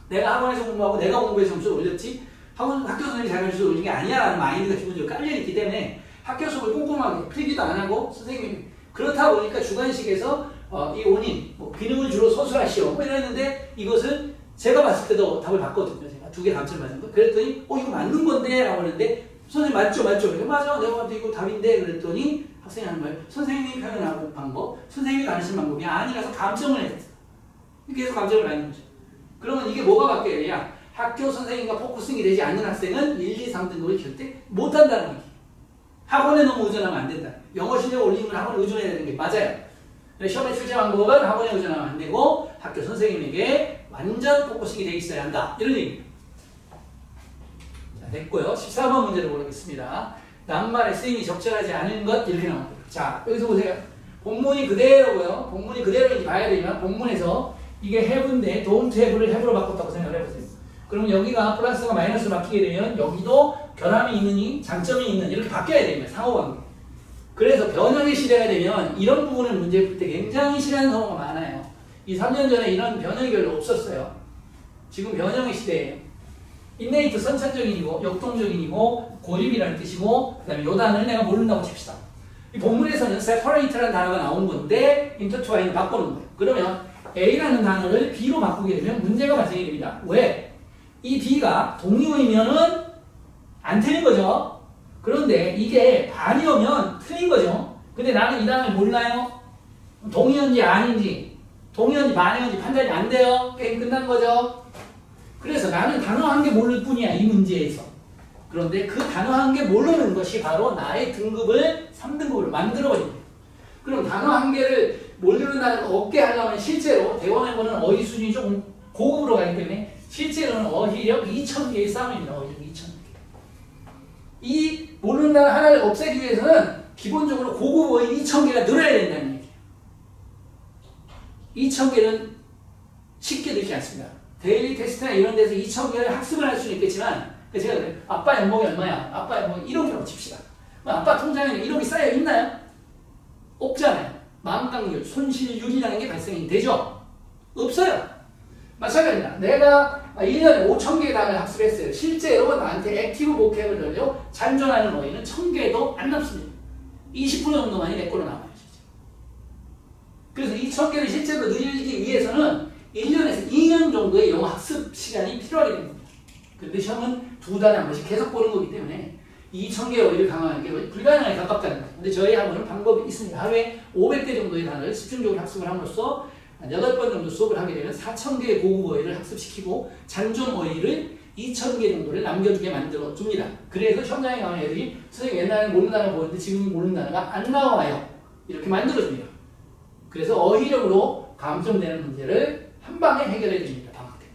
내가 학원에서 공부하고 내가 공부해서 점수를 올렸지 학교 선생님이 잘 가르쳐서 올린 게 아니야 라는 마인드가 기본적으로 깔려있기 때문에 학교 수업을 꼼꼼하게 필기도 안 하고 선생님이 그렇다 보니까 주관식에서 이 원인, 기능을 주로 서술하시오 이랬는데 이것을 제가 봤을 때도 답을 봤거든요. 제가 2개 감점 맞은 거. 그랬더니 이거 맞는 건데 라고 하는데 선생님 맞죠? 맞아 내가 봐도 이거 답인데 그랬더니 학생이 하는 거예요. 선생님이 표현하는 방법, 선생님이 가르치는 방법이 아니라서 감점을 해요. 계속 감점을 하는 거죠. 그러면 이게 뭐가 바뀌어야 돼요? 학교 선생님과 포커싱이 되지 않는 학생은 1, 2, 3등급을 절대 못한다는 얘기. 학원에 너무 의존하면 안 된다. 영어 실력 올리는 건 학원에 의존해야 되는 게 맞아요. 시험에 출제 방법은 학원에 의존하면 안 되고 학교 선생님에게 완전 포커싱이 돼 있어야 한다. 이런 얘기입니다. 자, 됐고요. 14번 문제를 보겠습니다. 낱말의 쓰임이 적절하지 않은 것 이렇게 나옵니다. 자, 여기서 보세요. 본문이 그대로고요. 본문이 그대로인지 봐야 되지만 본문에서 이게 have인데 don't have를 have로 바꿨다고 생각을 해보세요. 그럼 여기가 플러스가 마이너스로 바뀌게 되면 여기도 결함이 있느니 장점이 있는 이렇게 바뀌어야 됩니다. 상호관계. 그래서 변형의 시대가 되면 이런 부분을 문제 풀 때 굉장히 싫어하는 경우가 많아요. 이 3년 전에 이런 변형이 별로 없었어요. 지금 변형의 시대예요. 인네이트 선천적인이고 역동적인이고 고립이라는 뜻이고 그 다음에 요 단어를 내가 모른다고 칩시다. 이 본문에서는 separate라는 단어가 나온 건데 intertwine을 바꾸는 거예요. 그러면 A라는 단어를 B로 바꾸게 되면 문제가 발생이 됩니다. 왜? 이 B가 동의어이면은 안 틀린 거죠. 그런데 이게 반이 오면 틀린 거죠. 근데 나는 이 단어를 몰라요. 동의어인지 아닌지, 동의어인지 반의어인지 판단이 안 돼요. 게임 끝난 거죠. 그래서 나는 단어 한 개 모를 뿐이야, 이 문제에서. 그런데 그 단어 한 개 모르는 것이 바로 나의 등급을 3등급으로 만들어버립니다. 그럼 단어 한 개를 모르는 단어가 없게 하려면 실제로 대원해보는 어휘 수준이 조금 고급으로 가기 때문에 실제로는 어휘력 2000개의 싸움입니다. 어휘력 2000개. 이 모르는 단어 하나를 없애기 위해서는 기본적으로 고급 어휘 2000개가 늘어야 된다는 얘기예요. 2000개는 쉽게 늘지 않습니다. 데일리 테스트나 이런 데서 2000개를 학습을 할 수는 있겠지만 제가 그래요. 아빠 연봉이 얼마야? 아빠 연봉이 1억이라고 칩시다. 아빠 통장에는 1억이 쌓여 있나요? 없잖아요. 마음강률, 손실률이라는 게 발생이 되죠? 없어요. 마찬가지입니다. 내가 1년에 5000개의 단어를 학습했어요. 실제로 나한테 액티브 보캡을 들려 잔존하는 어휘는 1000개도 안 남습니다. 20% 정도만이 내 거로 남아요. 그래서 2000개를 실제로 늘리기 위해서는 1년에서 2년 정도의 영어 학습 시간이 필요하게 됩니다. 그런데 시험은 2달에 한 번씩 계속 보는 거기 때문에 2000개의 어휘를 강화하는 게 불가능하게 가깝다는 거죠. 근데 저희 학원은 방법이 있습니다. 하루에 500개 정도의 단어를 집중적으로 학습을 함으로써 8번 정도 수업을 하게 되면 4000개의 고급 어휘를 학습시키고 잔존 어휘를 2000개 정도를 남겨두게 만들어줍니다. 그래서 현장에 가면 애들이 선생님 옛날에 모르는 단어 보는데 지금 모르는 단어가 안 나와요. 이렇게 만들어줍니다. 그래서 어휘력으로 감점되는 문제를 한 방에 해결해 줍니다. 방학 때.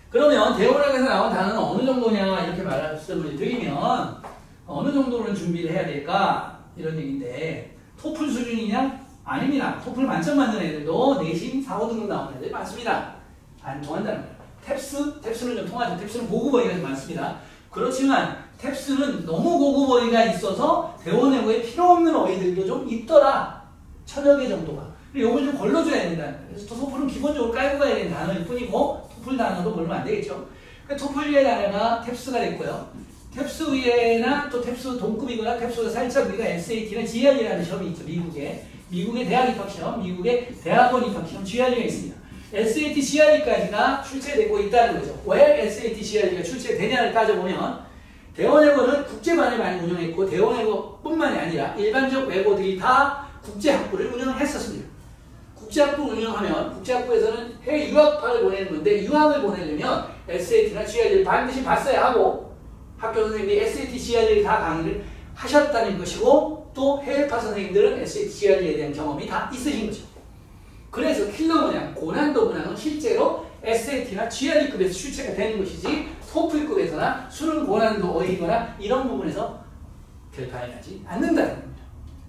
그러면 대원학에서 나온 단어는 어느 정도냐 이렇게 말씀을 드리면 어느 정도는 준비를 해야 될까 이런 얘기인데 토플 수준이냐? 아닙니다. 토플 만점 만든 애들도 내신 4, 5등급 나오는 애들이 많습니다. 안 통한다는 거예요. 탭스는 좀 통하죠. 탭스는 고급 어휘가 좀 많습니다. 그렇지만 탭스는 너무 고급 어휘가 있어서 대원외고에 필요 없는 어휘들도 좀 있더라. 1000여 개 정도가. 요걸 좀 걸러줘야 된다. 그래서 토플은 기본적으로 깔고 가야 되는 단어일 뿐이고 토플 단어도 모르면 안 되겠죠. 토플 위의 단어가 탭스가 됐고요. 탭스 위에나 또 탭스 동급이거나 탭스보다 살짝 위가 SAT나 GRE라는 시험이 있죠. 미국의 대학 입학 시험, 미국의 대학원 입학 시험 GRE가 있습니다. SAT, GRE까지가 출제되고 있다는 거죠. 왜 SAT, GRE가 출제되냐를 따져보면 대원외고는 국제반을 많이 운영했고 대원외고뿐만이 아니라 일반적 외고들이 다 국제학부를 운영했었습니다. 국제학부 운영하면 국제학부에서는 해외 유학파를 보내는 건데 유학을 보내려면 SAT나 GRE를 반드시 봤어야 하고 학교 선생님들이 SAT, GRE를 다 강의를 하셨다는 것이고 또 해외파 선생님들은 SAT, GRE에 대한 경험이 다 있으신 거죠. 그래서 킬러 문항, 고난도 문항은 실제로 SAT나 GRE급에서 출제가 되는 것이지 토플급에서나 수능 고난도 어휘거나 이런 부분에서 결판이 나지 않는다는 겁니다.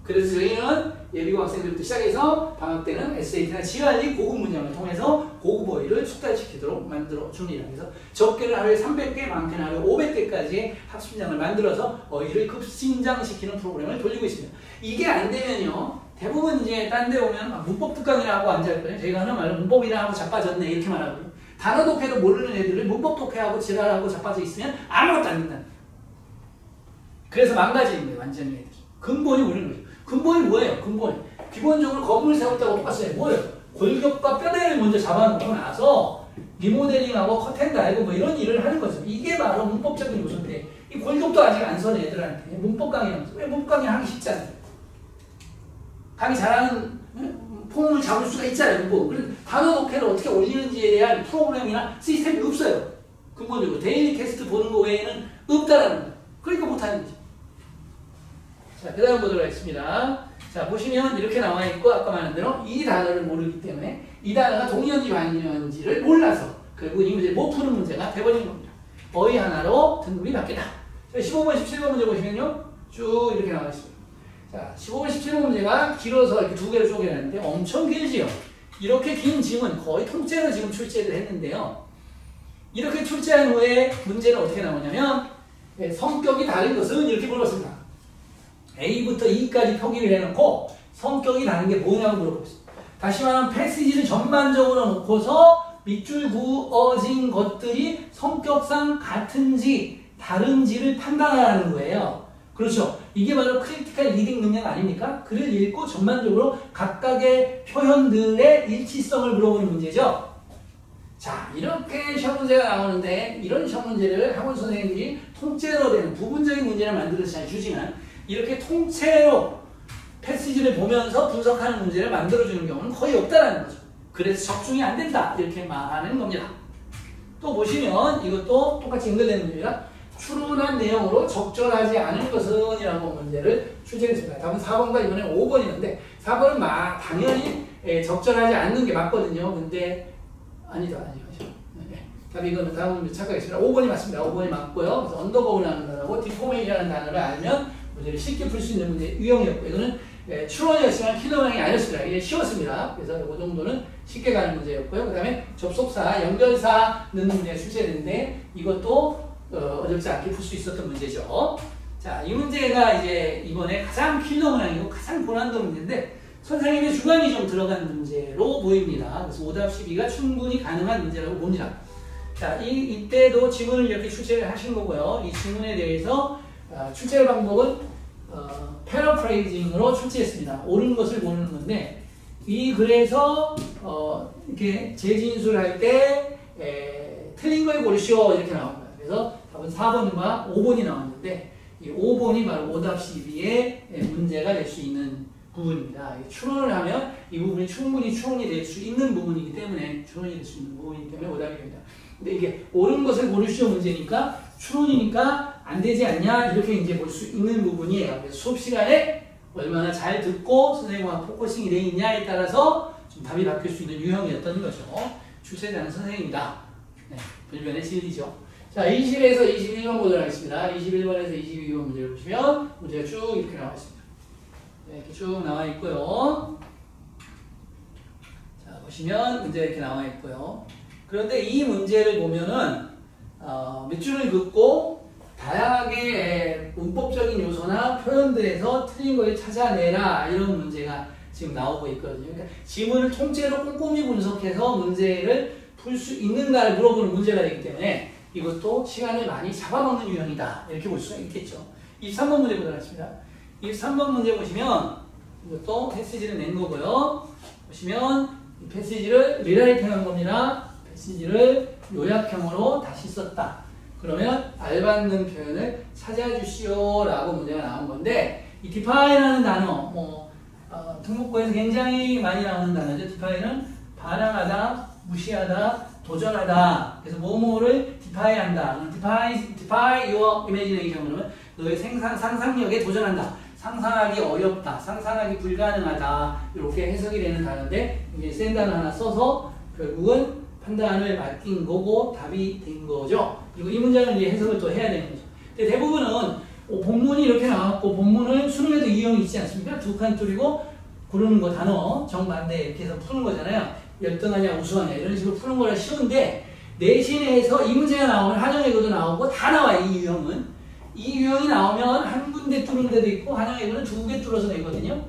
그래서 저희는 예비고 학생들부터 시작해서 방학 때는 SAT나 GRE 고급 문장을 통해서 고급 어휘를 숙달시키도록 만들어줍니다. 그래서 적게는 하루에 300개, 많게는 하루에 500개까지의 학습량을 만들어서 어휘를 급신장시키는 프로그램을 돌리고 있습니다. 이게 안 되면요. 대부분 이제 딴 데 오면 문법 특강이라 하고 앉아있거든요. 저희가 하는 말은 문법이라 하고 자빠졌네 이렇게 말하고요. 단어 독해도 모르는 애들을 문법 독해하고 지랄하고 자빠져 있으면 아무것도 안 된다. 그래서 망가지는 거예요. 완전히 애들이. 근본이 모르는 거죠. 근본이 뭐예요? 근본이. 기본적으로 건물 세울 때하고 똑같아요. 뭐예요? 골격과 뼈대를 먼저 잡아놓고 나서 리모델링하고 커튼 달고 뭐 이런 일을 하는 거죠. 이게 바로 문법적인 요소인데 이 골격도 아직 안 서는 애들한테 문법 강의라면서 왜 문법 강의 하기 쉽잖아요. 강의 잘하는 폼을 잡을 수가 있잖아요. 뭐. 단어 독해를 어떻게 올리는지에 대한 프로그램이나 시스템이 없어요. 근본적으로 데일리 캐스트 보는 거 외에는 없다라는 거예요. 그러니까 못하는 거죠. 자, 그 다음 보도록 하겠습니다. 자, 보시면 이렇게 나와 있고, 아까 말한 대로 이 단어를 모르기 때문에 이 단어가 동의어인지 반의어인지를 몰라서 결국 이 문제를 못 푸는 문제가 돼버린 겁니다. 어휘 하나로 등급이 바뀌다. 자, 15번, 17번 문제 보시면요. 쭉 이렇게 나와 있습니다. 자, 15번, 17번 문제가 길어서 이렇게 두 개로 쪼개놨는데 엄청 길지요. 이렇게 긴 지문 거의 통째로 지금 출제를 했는데요. 이렇게 출제한 후에 문제는 어떻게 나오냐면 성격이 다른 것은 이렇게 물었습니다. A부터 E까지 표기를 해놓고 성격이 다른 게 뭐냐고 물어보고 있습니다. 다시 말하면 패시지를 전반적으로 놓고서 밑줄 그어진 것들이 성격상 같은지 다른지를 판단하라는 거예요. 그렇죠. 이게 바로 크리티컬 리딩 능력 아닙니까? 글을 읽고 전반적으로 각각의 표현들의 일치성을 물어보는 문제죠. 자, 이렇게 시험 문제가 나오는데 이런 시험 문제를 학원 선생님들이 통째로 되는 부분적인 문제를 만들어서 잘 주지만 이렇게 통째로 패시지를 보면서 분석하는 문제를 만들어주는 경우는 거의 없다는 거죠. 그래서 적중이 안 된다 이렇게 말하는 겁니다. 또 보시면 이것도 똑같이 연결되는 문제가 추론한 내용으로 적절하지 않은 것은 이라고 문제를 출제했습니다. 답은 4번과 이번에 5번이었는데 4번은 당연히 적절하지 않는 게 맞거든요. 근데 아니죠. 네. 답이 이거는 다음 문제 착각했습니다. 5번이 맞습니다. 5번이 맞고요. 그래서 언더버우라는 단어하고 디포메이라는 단어를 알면 문제를 쉽게 풀 수 있는 문제 유형이었고 이거는 추론이었지만 키노랑이 아니었습니다. 이게 쉬웠습니다. 그래서 이 정도는 쉽게 가는 문제였고요. 그 다음에 접속사, 연결사 넣는 문제가 출제됐는데 이것도 어렵지 않게 풀 수 있었던 문제죠. 자, 이 문제가 이제 이번에 가장 킬러 모양이고 가장 고난도 문제인데 선생님의 주관이 좀 들어간 문제로 보입니다. 그래서 오답 12가 충분히 가능한 문제라고 봅니다. 자, 이때도 지문을 이렇게 출제를 하신 거고요. 이 지문에 대해서 출제 방법은 패러프레이징으로 출제했습니다. 옳은 것을 모르는 건데 이 글에서 이렇게 재진술할 때 틀린 걸 고르시오 이렇게 나옵니다. 그래서 답은 4번과 5번이 나왔는데 이 5번이 바로 오답 12의 문제가 될 수 있는 부분입니다. 추론을 하면 이 부분이 충분히 추론이 될 수 있는 부분이기 때문에 추론이 될 수 있는 부분이기 때문에 오답이 됩니다. 근데 이게 옳은 것을 고르시오 문제니까 추론이니까 안 되지 않냐 이렇게 이제 볼 수 있는 부분이에요. 그래서 수업 시간에 얼마나 잘 듣고 선생님과 포커싱이 되어 있냐에 따라서 좀 답이 바뀔 수 있는 유형이었던 거죠. 출제자는 선생님이다. 네, 불변의 진리죠. 자, 20에서 21번 보도록 하겠습니다. 21번에서 22번 문제를 보시면 문제가 쭉 이렇게 나와 있습니다. 네, 이렇게 쭉 나와 있고요. 자, 보시면 문제가 이렇게 나와 있고요. 그런데 이 문제를 보면은 몇 줄을 긋고 다양하게 문법적인 요소나 표현들에서 틀린 걸 찾아내라 이런 문제가 지금 나오고 있거든요. 그러니까 지문을 통째로 꼼꼼히 분석해서 문제를 풀 수 있는가를 물어보는 문제가 되기 때문에 이것도 시간을 많이 잡아먹는 유형이다 이렇게 볼 수가 있겠죠. 23번 문제 보도록 하겠습니다. 23번 문제 보시면 이것도 패시지를 낸 거고요. 보시면 이 패시지를 리라이팅한 겁니다. 패시지를 요약형으로 다시 썼다. 그러면 알맞는 표현을 찾아주시오 라고 문제가 나온 건데 이 define이라는 단어 특목고에서 굉장히 많이 나오는 단어죠. define은 반항하다, 무시하다, 도전하다. 그래서 뭐뭐를 defy한다. defy your imagination 그러면 너의 상상력에 도전한다. 상상하기 어렵다. 상상하기 불가능하다. 이렇게 해석이 되는 단어인데 이제 센 단어 하나 써서 결국은 판단을 맡긴 거고 답이 된 거죠. 그리고 이 문장을 이제 해석을 또 해야 되는 거죠. 근데 대부분은 본문이 이렇게 나왔고 본문은 수능에도 유형이 있지 않습니까? 두 칸 줄이고 고르는 거 단어 정반대 이렇게 해서 푸는 거잖아요. 열등하냐 우수하냐 이런 식으로 푸는 거라 쉬운데 내신에서 이 문제가 나오면 한영예고도 나오고 다 나와요. 이 유형은. 이 유형이 나오면 한 군데 뚫은 데도 있고 한영예고는 두 개 뚫어서 내거든요.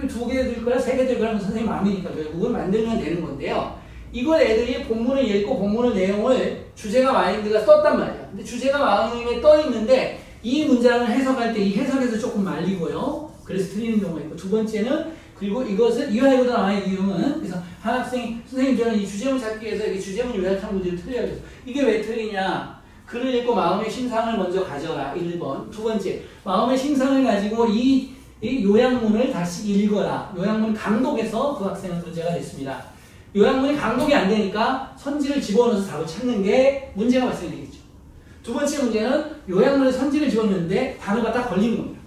두 개 들 거야 세 개 들 거라면 선생님 마음이니까 결국은 만들면 되는 건데요. 이걸 애들이 본문을 읽고 본문의 내용을 주제가 마인드가 썼단 말이야. 근데 주제가 마인드에 떠 있는데 이 문장을 해석할 때 이 해석에서 조금 말리고요. 그래서 틀리는 경우가 있고 두 번째는 그리고 이것을 이화여고도 나와요. 이유는 그래서 한 학생이 선생님 저는 이 주제문 찾기 위해서 이 주제문 요약한 문제를 틀려야 돼서 이게 왜 틀리냐. 글을 읽고 마음의 심상을 먼저 가져라. 1번. 두 번째 마음의 심상을 가지고 이 이 요약문을 다시 읽어라. 요약문 강독해서 그 학생은 문제가 됐습니다. 요약문이 강독이 안 되니까 선지를 집어넣어서 답을 찾는 게 문제가 발생되겠죠. 두 번째 문제는 요약문에 선지를 집어넣는데 단어가 딱 걸리는 겁니다.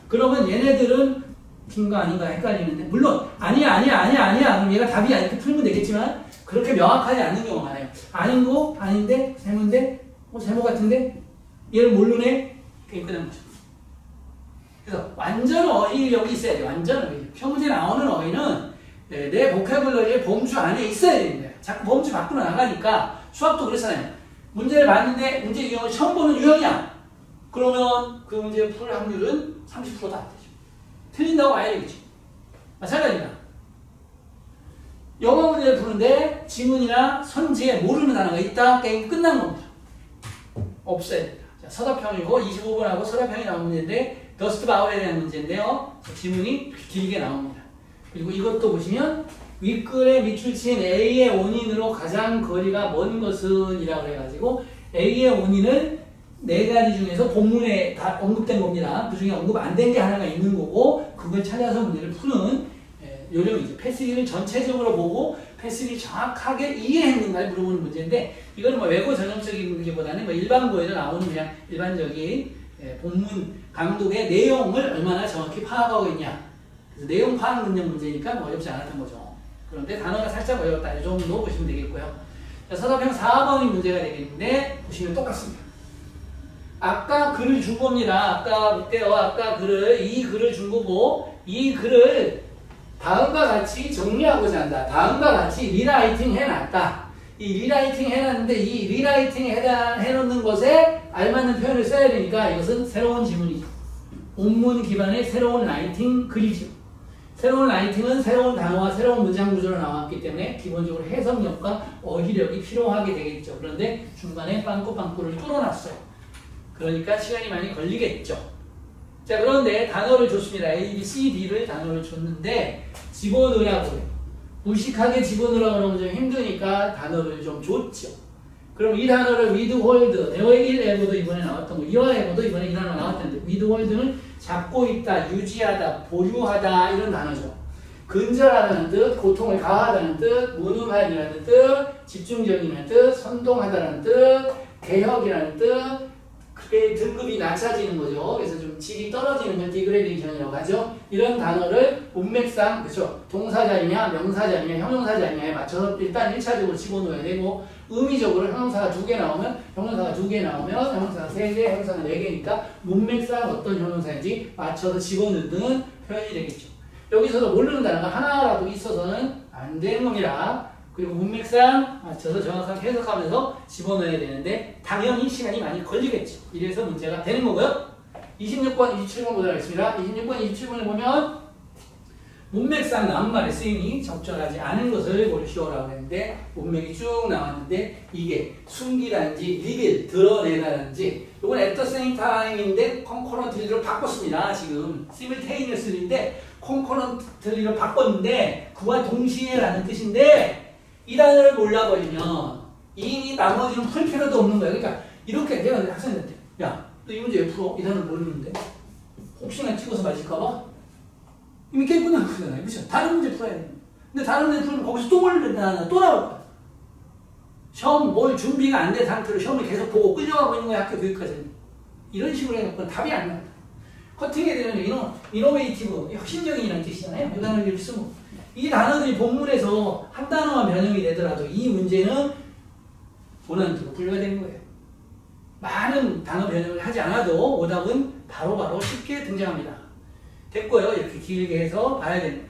그러면 얘네들은 빈가 아닌가 헷갈리는데, 물론 아니야 그럼 얘가 답이야 이렇게 풀면 되겠지만 그렇게 명확하지 않는 경우가 많아요. 아닌 거 아닌데 세모인데 세모 같은데 얘를 모르네. 그게 끝난 거죠. 그래서 완전 어휘력이 있어야 돼요. 완전 어휘력. 시험문제 나오는 어휘는 내 보캐블러리의 범주 안에 있어야 되는 거예요. 자꾸 범주 밖으로 나가니까 수학도 그렇잖아요. 문제를 봤는데 문제 유형을 처음 보는 유형이야. 그러면 그 문제 풀 확률은 30%도 안 되죠. 틀린다고 봐야 되겠죠. 마찬가지입니다. 영어 문제를 푸는데 지문이나 선지에 모르는 단어가 있다. 게임 끝난 겁니다. 없어야 됩니다. 자, 서답형이고 25번하고 서답형이 나온 문제인데 더스트 바울에 대한 문제인데요. 지문이 길게 나옵니다. 그리고 이것도 보시면 윗글에 밑줄 친 A의 원인으로 가장 거리가 먼 것은 이라고 해가지고 A의 원인을 네 가지 중에서 본문에 다 언급된 겁니다. 그 중에 언급 안 된 게 하나가 있는 거고 그걸 찾아서 문제를 푸는 요령이죠. 패스지를 전체적으로 보고 패스지를 정확하게 이해했는가를 물어보는 문제인데 이건 뭐 외고 전형적인 문제보다는 뭐 일반고에서 나오는 그냥 일반적인 본문 강독의 내용을 얼마나 정확히 파악하고 있냐. 그래서 내용 파악 능력 문제니까 뭐 어렵지 않았던 거죠. 그런데 단어가 살짝 어렵다. 이 정도 보시면 되겠고요. 자, 서답형 4번이 문제가 되겠는데 보시면 똑같습니다. 아까 글을 준 겁니다. 아까 밑에요. 아까 이 글을 준 거고 이 글을 다음과 같이 정리하고자 한다. 다음과 같이 리라이팅 해놨다. 이 리라이팅 해놨는데 이 리라이팅 해놓는 것에 알맞는 표현을 써야 되니까 이것은 새로운 지문이죠. 온문 기반의 새로운 라이팅 글이죠. 새로운 라이팅은 새로운 단어와 새로운 문장 구조로 나왔기 때문에 기본적으로 해석력과 어휘력이 필요하게 되겠죠. 그런데 중간에 빵꾸빵꾸를 뚫어놨어요. 그러니까 시간이 많이 걸리겠죠. 자, 그런데 단어를 줬습니다. A, B, C, D를 단어를 줬는데 집어넣으라고요. 무식하게 집어넣으라고 하면 좀 힘드니까 단어를 좀 줬죠. 그럼 이 단어를 with hold, 내어일에고도 이번에 나왔던 거, 이와에고도 이번에 이 단어가 나왔던데 with hold는 잡고 있다, 유지하다, 보류하다 이런 단어죠. 근절하다는 뜻, 고통을 가하다는 뜻, 무능하다는 뜻, 집중적이라는 뜻, 선동하다는 뜻, 개혁이라는 뜻, 그게 등급이 낮아지는 거죠. 그래서 좀 질이 떨어지는 건 디그레데이션이라고 하죠. 이런 단어를 문맥상, 그렇죠. 동사자이냐, 명사자이냐, 형용사자이냐에 맞춰서 일단 1차적으로 집어넣어야 되고, 의미적으로 형용사가 2개 나오면, 형용사가 2개 나오면, 형용사가 3개, 형용사가 4개니까 문맥상 어떤 형용사인지 맞춰서 집어넣는 표현이 되겠죠. 여기서도 모르는 단어가 하나라도 있어서는 안 되는 겁니다. 그리고 문맥상 맞춰서 정확하게 해석하면서 집어넣어야 되는데 당연히 시간이 많이 걸리겠죠. 이래서 문제가 되는 거고요. 26번, 27번 보도록 하겠습니다. 26번, 27번에 보면 문맥상 나온 말의 쓰임이 적절하지 않은 것을 고르시오라고 했는데 문맥이 쭉 나왔는데 이게 숨기라든지 리빌, 드러내다든지 이건 at the same time인데 concurrently로 바꿨습니다. 지금 simultaneously인데 concurrently로 바꿨는데 그와 동시에라는 뜻인데 이 단어를 몰라버리면 이 나머지는 풀 필요도 없는 거야. 그러니까 이렇게 내가 학생한테 야, 너 이 문제 왜 풀어? 이 단어를 모르는데 혹시나 찍어서 맞을까봐 이미 게임 끝난 거잖아요. 그렇죠? 다른 문제 풀어야 돼. 근데 다른 문제 풀면 거기서 또 몰린다. 또 나올 거야. 시험 뭘 준비가 안 된 상태로 시험을 계속 보고 끌려가고 있는 거야. 학교 교육까지. 이런 식으로 해놓고는 답이 안 나온다. 커팅에 대한 이노베이티브, 혁신적인이라는 뜻이잖아요. 이 단어를 쓰면. 이 단어들이 본문에서 한 단어만 변형이 되더라도 이 문제는 원하는 분류가 되는 거예요. 많은 단어 변형을 하지 않아도 오답은 바로바로 쉽게 등장합니다. 됐고요. 이렇게 길게 해서 봐야 됩니다.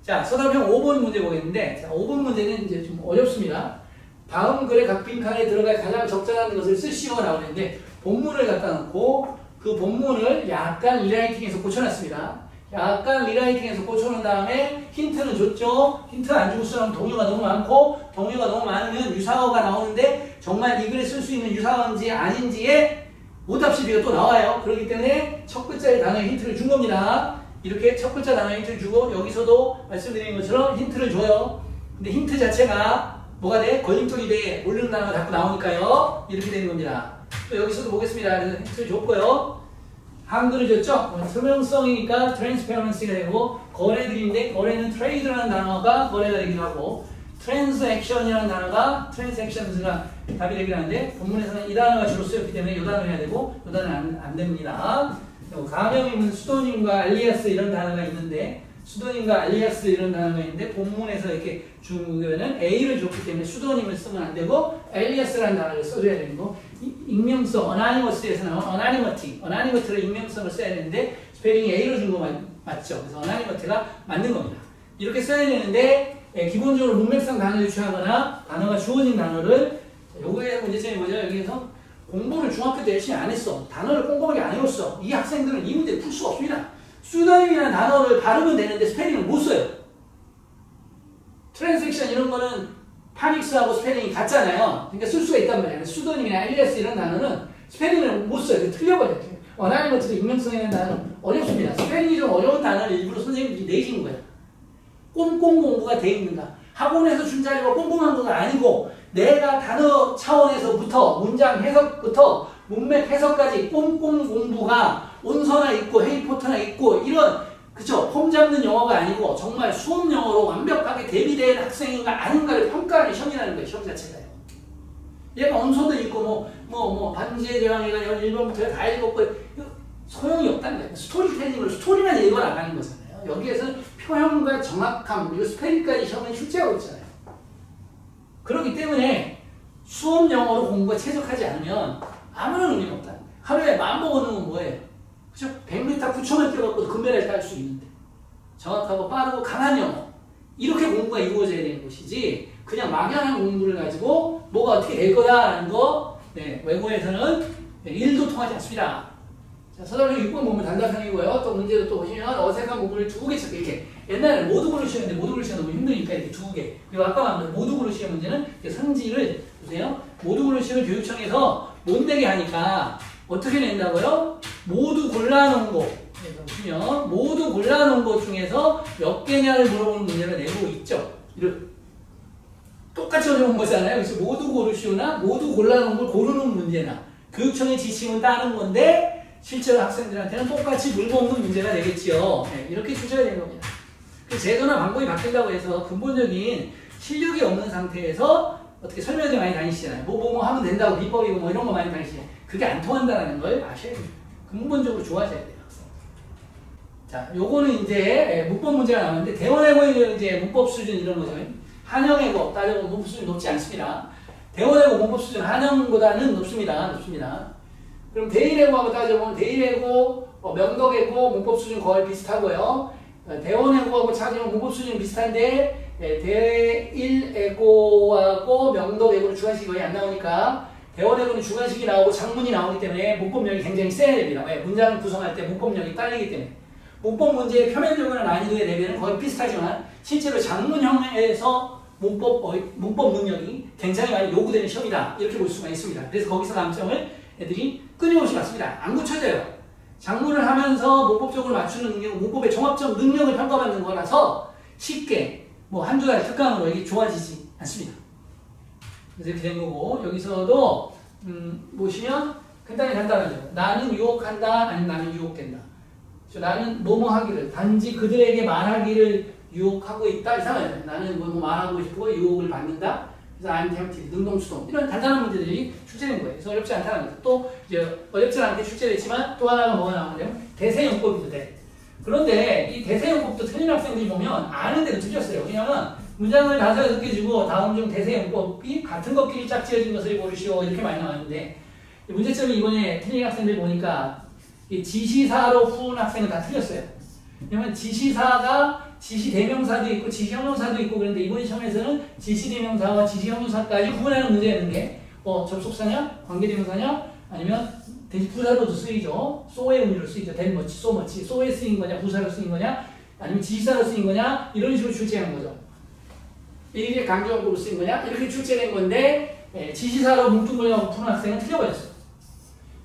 자, 서답형 5번 문제 보겠는데, 자, 5번 문제는 이제 좀 어렵습니다. 다음 글의 각 빈칸에 들어갈 가장 적절한 것을 쓰시오 나오는데, 본문을 갖다 놓고 그 본문을 약간 리라이팅해서 고쳐놨습니다. 약간 리라이팅해서 고쳐놓은 다음에 힌트는 줬죠. 힌트 안 주고 쓰면 동요가 너무 많고 동요가 너무 많으면 유사어가 나오는데 정말 이 글에 쓸 수 있는 유사어인지 아닌지에 오답 시비가 또 나와요. 그렇기 때문에 첫 글자의 단어에 힌트를 준 겁니다. 이렇게 첫 글자 단어에 힌트를 주고 여기서도 말씀드린 것처럼 힌트를 줘요. 근데 힌트 자체가 뭐가 돼? 걸림돌이 돼. 모르는 단어가 자꾸 나오니까요. 이렇게 되는 겁니다. 또 여기서도 보겠습니다. 그래서 힌트를 줬고요. 한글을 줬죠? 투명성이니까 transparency가 되고, 거래들인데 거래는 trade라는 단어가 거래가 되기도 하고, transaction이라는 단어가 transactions가 답이 되긴 하는데, 본문에서는 이 단어가 주로 쓰였기 때문에 이 단어를 해야 되고, 이 단어는 안 됩니다. 가명이면 수도님과 알리아스 이런 단어가 있는데, 수도님과 알리아스 이런 단어가 있는데, 본문에서 이렇게 주면은 A를 줬기 때문에 수도님을 쓰면 안 되고, 알리아스라는 단어를 써줘야 되는 거. 익명성, anonymous에서 나온 anonymous를 익명성을 써야 되는데, 스페링이 A로 준 거 맞죠? 그래서 anonymous가 맞는 겁니다. 이렇게 써야 되는데, 기본적으로 문맥상 단어를 취하거나 단어가 주어진 단어를, 요거의 문제점이 뭐죠? 여기에서 공부를 중학교 때 열심히 안 했어. 단어를 꼼꼼하게 안 외웠어. 이 학생들은 이 문제를 풀 수가 없습니다. 수도님이라는 단어를 발음은 되는데 스페링을 못 써요. 트랜잭션 이런 거는 파닉스하고 스페링이 같잖아요. 그러니까 쓸 수가 있단 말이에요. 수도님이나 알리아스 이런 단어는 스페링을 못 써요. 틀려버려요. 어나니머트도 익명성이라는 단어는 어렵습니다. 스페링이 좀 어려운 단어를 일부러 선생님들이 내신 거예요. 꼼꼼 공부가 돼 있는가. 학원에서 준 자료가 꼼꼼한 건 아니고 내가 단어 차원에서부터 문장 해석부터 문맥 해석까지 꼼꼼 공부가 온서나 있고 해리포터나 있고 이런 그쵸 폼 잡는 영어가 아니고 정말 수업 영어로 완벽하게 대비된 학생인가 아닌가를 평가하는 시험이라는 거예요. 시험 자체가요. 얘가 언서도 있고 반지의 제왕이가 1번부터 다 읽었고 소용이 없다는 거예요. 스토리텔링으로 스토리만 읽어 나가는 거잖아요. 여기에서는 표현과 정확함 그리고 스페링까지 시험에 출제하고 있잖아요. 그렇기 때문에 수업 영어로 공부가 최적하지 않으면 아무런 의미가 없다는 거예요. 하루에 10,000번 오는 건 뭐예요? 그죠? 100m 9,000원 뛰어갖고 금메달 딸 수 있는데 정확하고 빠르고 강한 영어 이렇게 공부가 이루어져야 되는 것이지 그냥 막연한 공부를 가지고 뭐가 어떻게 될 거다라는 거 외고에서는 1도 통하지 않습니다. 자, 서술형 6번 보면 단답형이고요. 또 문제도 또 보시면 어색한 부분을 2개 찾고 이렇게 옛날에는 모두 고르시는데 모두 고르시면 너무 힘드니까 이렇게 2개 그리고 아까 말한 모두 고르시의 문제는 성질을 보세요. 모두 고르시를 교육청에서 못 내게 하니까 어떻게 낸다고요? 모두 골라놓은 거 보시면 모두 골라놓은 것 중에서 몇 개냐를 물어보는 문제를 내고 있죠. 이렇게 똑같이 어려운 거잖아요. 그래서 모두 고르시오나 모두 골라놓은 걸 고르는 문제나 교육청의 지침은 따는 건데 실제로 학생들한테는 똑같이 물어보는 문제가 되겠지요. 이렇게 주셔야 되는 겁니다. 제도나 방법이 바뀐다고 해서 근본적인 실력이 없는 상태에서 어떻게 설명회 많이 다니시잖아요. 뭐 하면 된다고 비법이고 뭐 이런 거 많이 다니시잖아요. 그게 안 통한다는 걸 아셔야 됩니다. 근본적으로 좋아져야 돼요. 자, 요거는 이제 문법 문제가 나오는데 대원외고는 이제 문법 수준 이런 거죠. 한영외고 따져보면 문법 수준이 높지 않습니다. 대원외고 문법 수준 한영보다는 높습니다. 그럼 대일외고하고 따져보면 대일외고, 명덕외고 문법 수준 거의 비슷하고요. 대원외고하고 찾으면 문법 수준이 비슷한데 대일외고하고 명덕외고는 주관식이 거의 안 나오니까 대원외고는 주관식이 나오고 작문이 나오기 때문에 문법력이 굉장히 세야 됩니다. 왜? 문장을 구성할 때 문법력이 딸리기 때문에 문법 문제의 표면적으로나 난이도의 레벨은 거의 비슷하지만 실제로 작문형에서 문법 능력이 굉장히 많이 요구되는 시험이다. 이렇게 볼 수가 있습니다. 그래서 거기서 감점을 애들이 끊임없이 맞습니다. 안 고쳐져요. 작문을 하면서 문법적으로 맞추는 능력, 문법의 종합적 능력을 평가받는 거라서 쉽게 한두 달 특강으로 이게 좋아지지 않습니다. 그래서 이렇게 된 거고 여기서도 보시면 간단하죠. 나는 유혹한다 아니면 나는 유혹된다. 나는 뭐뭐 하기를 단지 그들에게 말하기를 유혹하고 있다 이상하죠. 나는 뭐 말하고 싶고 유혹을 받는다. 그래서 I'm tempted, 능동수동 이런 간단한 문제들이 출제된 거예요. 그래서 어렵지 않다는 거죠. 또 이제 어렵지 않게 출제됐지만 또 하나가 뭐가 나오냐면 대세용법이 돼. 그런데 이 대세용법도 틀린 학생들이 보면 아는데도 틀렸어요. 왜냐하면 문장을 5-6개 주고 다음 중 대세용법이 같은 것끼리 짝지어진 것을 고르시오 이렇게 많이 나왔는데 문제점이 이번에 틀린 학생들 보니까 이 지시사로 푼 학생은 다 틀렸어요. 왜냐면 지시사가 지시대명사도 있고 지시형용사도 있고 그런데 이번 시험에서는 지시대명사와 지시형용사까지 구분하는 문제였는데 접속사냐? 관계대명사냐? 아니면 부사로도 쓰이죠. so의 의미로 쓰이죠. that much, so much. so에 쓰인 거냐? 부사로 쓰인 거냐? 아니면 지시사로 쓰인 거냐? 이런 식으로 출제한 거죠. 이게 강조형으로 쓰인 거냐? 이렇게 출제된 건데 지시사로 뭉뚱그려서 푸는 학생은 틀려버렸어요.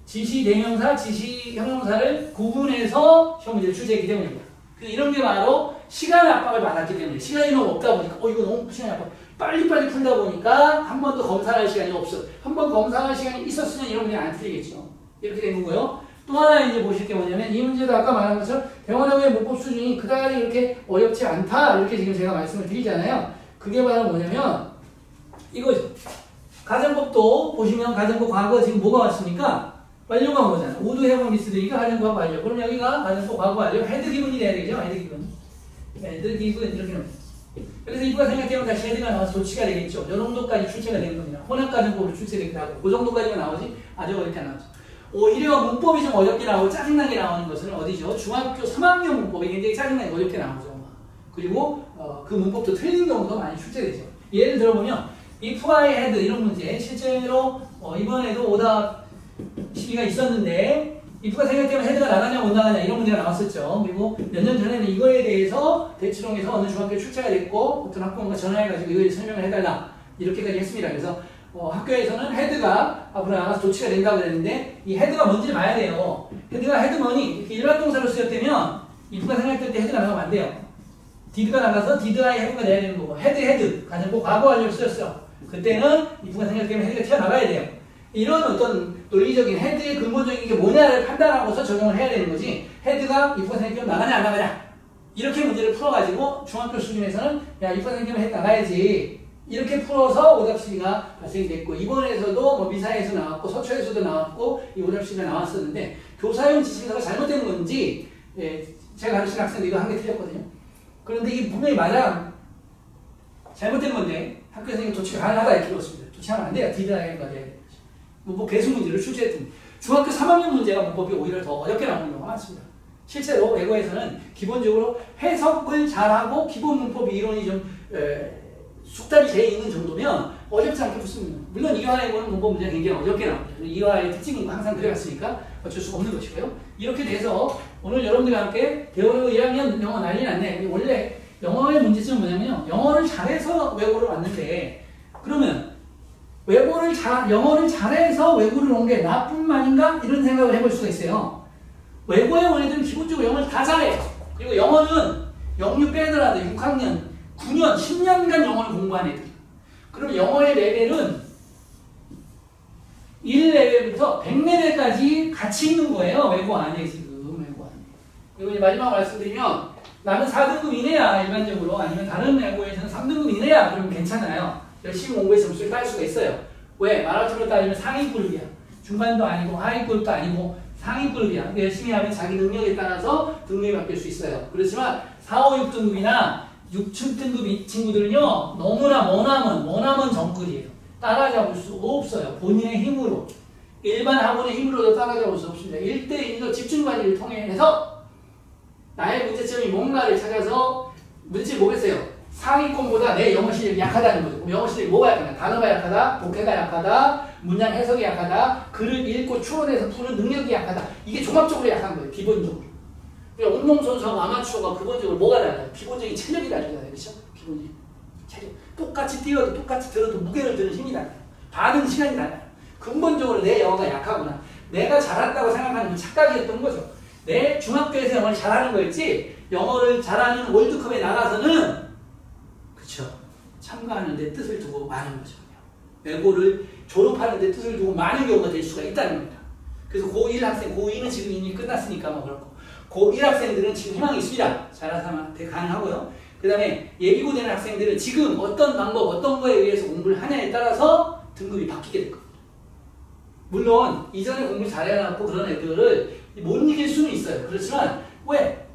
지시대명사, 지시형용사를 구분해서 시험 문제를 출제했기 때문입니다. 이런 게 바로 시간의 압박을 받았기 때문에 시간이 너무 없다 보니까 이거 너무 시간이 압박 빨리빨리 풀다 보니까 한 번 더 검사할 시간이 없어. 한 번 검사할 시간이 있었으면 이런 문제 안 틀리겠죠. 이렇게 된 거고요. 또 하나 이제 보실 게 뭐냐면 이 문제도 아까 말한 것처럼 대원외고의 문법 수준이 그다지 이렇게 어렵지 않다 이렇게 지금 제가 말씀을 드리잖아요. 그게 바로 뭐냐면 이거죠. 가정법도 보시면 가정법 과거 지금 뭐가 왔습니까? 완료가 뭐잖아. 우도 해본 미스들이니까 가정법 완료. 그럼 여기가 가정법 과거 완료. 헤드 기분이 돼야 되죠. 헤드 기분. 헤드 기분 이렇게 놓습니다. 그래서 이부가 생각되면 다시 헤드가 나와서 도치가 되겠죠. 이 정도까지 출제가 되는 겁니다. 혼합가정법으로 출제되기도 하고 그 정도까지가 나오지 아주 어렵게 나오죠. 오히려 문법이 좀 어렵게 나오고 짜증나게 나오는 것은 어디죠? 중학교 3학년 문법이 굉장히 짜증나게 어렵게 나오죠. 그리고 그 문법도 틀린 경우도 많이 출제되죠. 예를 들어보면 if I had 이런 문제 실제로 이번에도 오답 시기가 있었는데 if가 생각되면 헤드가 나가냐 못 나가냐 이런 문제가 나왔었죠. 그리고 몇 년 전에는 이거에 대해서 대치동에서 어느 중학교에 출제가 됐고 어떤 학부모가 전화해가지고 이거에 설명을 해달라 이렇게까지 했습니다. 그래서 학교에서는 헤드가 앞으로 나가서 도치가 된다고 그랬는데 이 헤드가 뭔지를 봐야 돼요. 헤드가 헤드머니 이렇게 일반 동사로 쓰였다면 if가 생각될 때 헤드가 나가면 안 돼요. did가 나가서 did I have가 돼야 되는 거고 헤드 가정법 과거 완료로 쓰였어. 그때는 if가 생각되면 헤드가 튀어나가야 돼요. 이런 어떤 논리적인 헤드의 근본적인 게 뭐냐를 판단하고서 적용을 해야 되는 거지 헤드가 if가 생각되면 나가냐 안 나가냐 이렇게 문제를 풀어가지고 중학교 수준에서는 야 if가 생각되면 헤드 나가야지 이렇게 풀어서 오답시가 발생이 됐고 이번에서도 뭐 미사에서 나왔고 서초에서도 나왔고 이 오답시가 나왔었는데 교사용 지침서가 잘못된 건지 제가 가르치는 학생도 이거 한 개 틀렸거든요. 그런데 이게 분명히 맞아 잘못된 건데 학교 선생님 도치가 가능하다 이렇게 그렇습니다. 도치하면 안 돼요. 디드라이가 돼야 돼요. 뭐 개수 문제를 출제했더니 중학교 3학년 문제가 문법이 오히려 더 어렵게 나오는 경우가 많습니다. 실제로 외고에서는 기본적으로 해석을 잘하고 기본 문법 이론이 좀 숙달이 되어 있는 정도면 어렵지 않게 붙습니다. 물론 이화에 보는 문법 문제가 굉장히 어렵게 나옵니다. 이화의 특징인 거 항상 그래왔으니까 어쩔 수가 없는 것이고요. 이렇게 돼서 오늘 여러분들과 함께 대원외고 1학년 영어 난리 났네. 원래 영어의 문제점은 뭐냐면요. 영어를 잘해서 외고를 왔는데 그러면 영어를 잘해서 외고를 온 게 나뿐만인가? 이런 생각을 해볼 수가 있어요. 외고의 원애들은 기본적으로 영어를 다 잘해요. 그리고 영어는 영유 빼더라도 6학년, 9년, 10년간 영어를 공부한 애들. 그럼 영어의 레벨은 1레벨부터 100레벨까지 같이 있는 거예요. 외고 안에 지금 외고 안에. 그리고 이제 마지막 말씀드리면 나는 4등급 이내야 일반적으로 아니면 다른 외고에서는 3등급 이내야 그러면 괜찮아요. 열심히 공부해서 점수를 딸 수가 있어요. 왜? 마라톤으로 따지면 상위 그룹이야. 중반도 아니고 하위 그룹도 아니고 상위 그룹이야. 열심히 하면 자기 능력에 따라서 등급이 바뀔 수 있어요. 그렇지만 4, 5, 6등급이나 6, 7등급 친구들은요. 너무나 머나먼 정글이에요. 따라잡을 수 없어요. 본인의 힘으로. 일반 학원의 힘으로도 따라잡을 수 없습니다. 1대1로 집중관리를 통해서 나의 문제점이 뭔가를 찾아서 문제점이 뭐겠어요? 상위권보다 내 영어 실력이 약하다는 거죠. 영어 실력이 뭐가 약하냐? 단어가 약하다, 독해가 약하다, 문장 해석이 약하다, 글을 읽고 추론해서 푸는 능력이 약하다. 이게 종합적으로 약한 거예요. 기본적으로. 그러니까 운동선수하고 아마추어가 기본적으로 뭐가 달라요? 기본적인 체력이 달라요. 그렇죠? 기본적인 체력. 똑같이 뛰어도 똑같이 들어도 무게를 드는 힘이 달라요. 반응 시간이 달라요. 근본적으로 내 영어가 약하구나. 내가 잘한다고 생각하는 착각이었던 거죠. 내 중학교에서 영어를 잘하는 거였지 영어를 잘하는 월드컵에 나가서는 그렇죠. 참가하는 데 뜻을 두고 많은 거죠. 외고를 졸업하는 데 뜻을 두고 많은 경우가 될 수가 있다는 겁니다. 그래서 고1 학생, 고2는 지금 이미 끝났으니까 뭐 그렇고 고1 학생들은 지금 희망이 있습니다. 잘해서 하면 가능하고요. 그 다음에 예비고 되는 학생들은 지금 어떤 방법, 어떤 거에 의해서 공부를 하냐에 따라서 등급이 바뀌게 될 겁니다. 물론 이전에 공부를 잘해갖고 그런 애들을 못 이길 수는 있어요. 그렇지만 왜?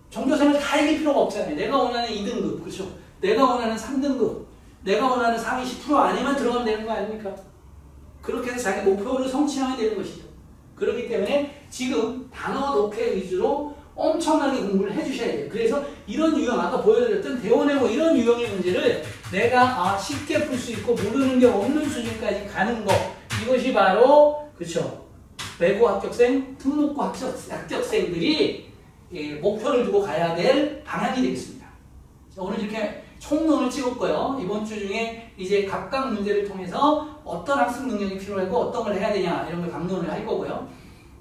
전교생을 다 이길 필요가 없잖아요. 내가 원하는 2등급, 그렇죠? 내가 원하는 3등급, 내가 원하는 상위 10% 안에만 들어가면 되는 거 아닙니까? 그렇게 해서 자기 목표를 성취하면 되는 것이죠. 그렇기 때문에 지금 단어 독해 위주로 엄청나게 공부를 해주셔야 돼요. 그래서 이런 유형, 아까 보여드렸던 대원외고 이런 유형의 문제를 내가 쉽게 풀 수 있고 모르는 게 없는 수준까지 가는 거, 이것이 바로 그렇죠. 외고 합격생, 특목고 합격생들이 목표를 두고 가야 될 방향이 되겠습니다. 자, 오늘 이렇게 총론을 찍었고요. 이번 주 중에 이제 각각 문제를 통해서 어떤 학습 능력이 필요하고 어떤 걸 해야 되냐 이런 걸 강론을 할 거고요.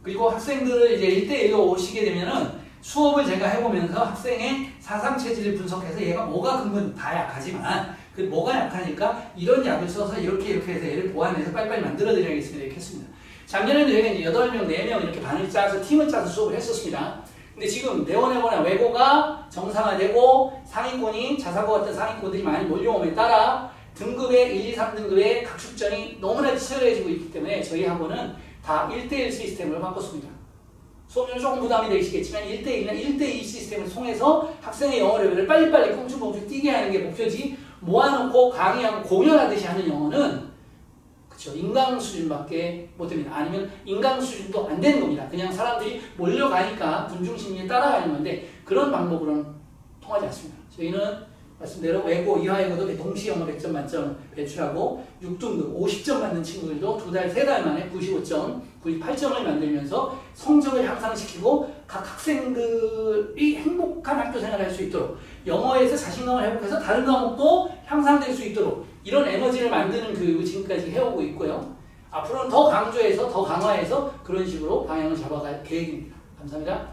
그리고 학생들을 이제 1대1로 오시게 되면은 수업을 제가 해보면서 학생의 사상 체질을 분석해서 얘가 뭐가 근본 다 약하지만 그 뭐가 약하니까 이런 약을 써서 이렇게 해서 얘를 보완해서 빨리빨리 만들어 드려야겠습니다. 이렇게 했습니다. 작년에는 저희가 이제 8명, 4명 이렇게 반을 짜서 팀을 짜서 수업을 했었습니다. 근데 지금 내원해거나 외고가 정상화되고 상위권인 자사고 같은 상위권들이 많이 몰려옴에 따라 등급의 1, 2, 3등급의 각축전이 너무나 치열해지고 있기 때문에 저희 학원은 다 1대1 시스템으로 바꿨습니다. 수업료는 조금 부담이 되시겠지만 1대1이나 1대2 시스템을 통해서 학생의 영어 레벨을 빨리빨리 껑충껑충 뛰게 하는 게 목표지 모아놓고 강의하고 공연하듯이 하는 영어는 그쵸 인강 수준밖에 못 됩니다. 아니면 인강 수준도 안 되는 겁니다. 그냥 사람들이 몰려가니까 군중심리에 따라가는 건데 그런 방법으로는 통하지 않습니다. 저희는 말씀대로 외고 이화외고도 동시 영어 100점 만점 배출하고 6등급 50점 받는 친구들도 2달, 3달 만에 95점, 98점을 만들면서 성적을 향상시키고 각 학생들이 행복한 학교 생활을 할 수 있도록 영어에서 자신감을 회복해서 다른 과목도 향상될 수 있도록 이런 에너지를 만드는 교육을 지금까지 해오고 있고요. 앞으로는 더 강조해서 더 강화해서 그런 식으로 방향을 잡아갈 계획입니다. 감사합니다.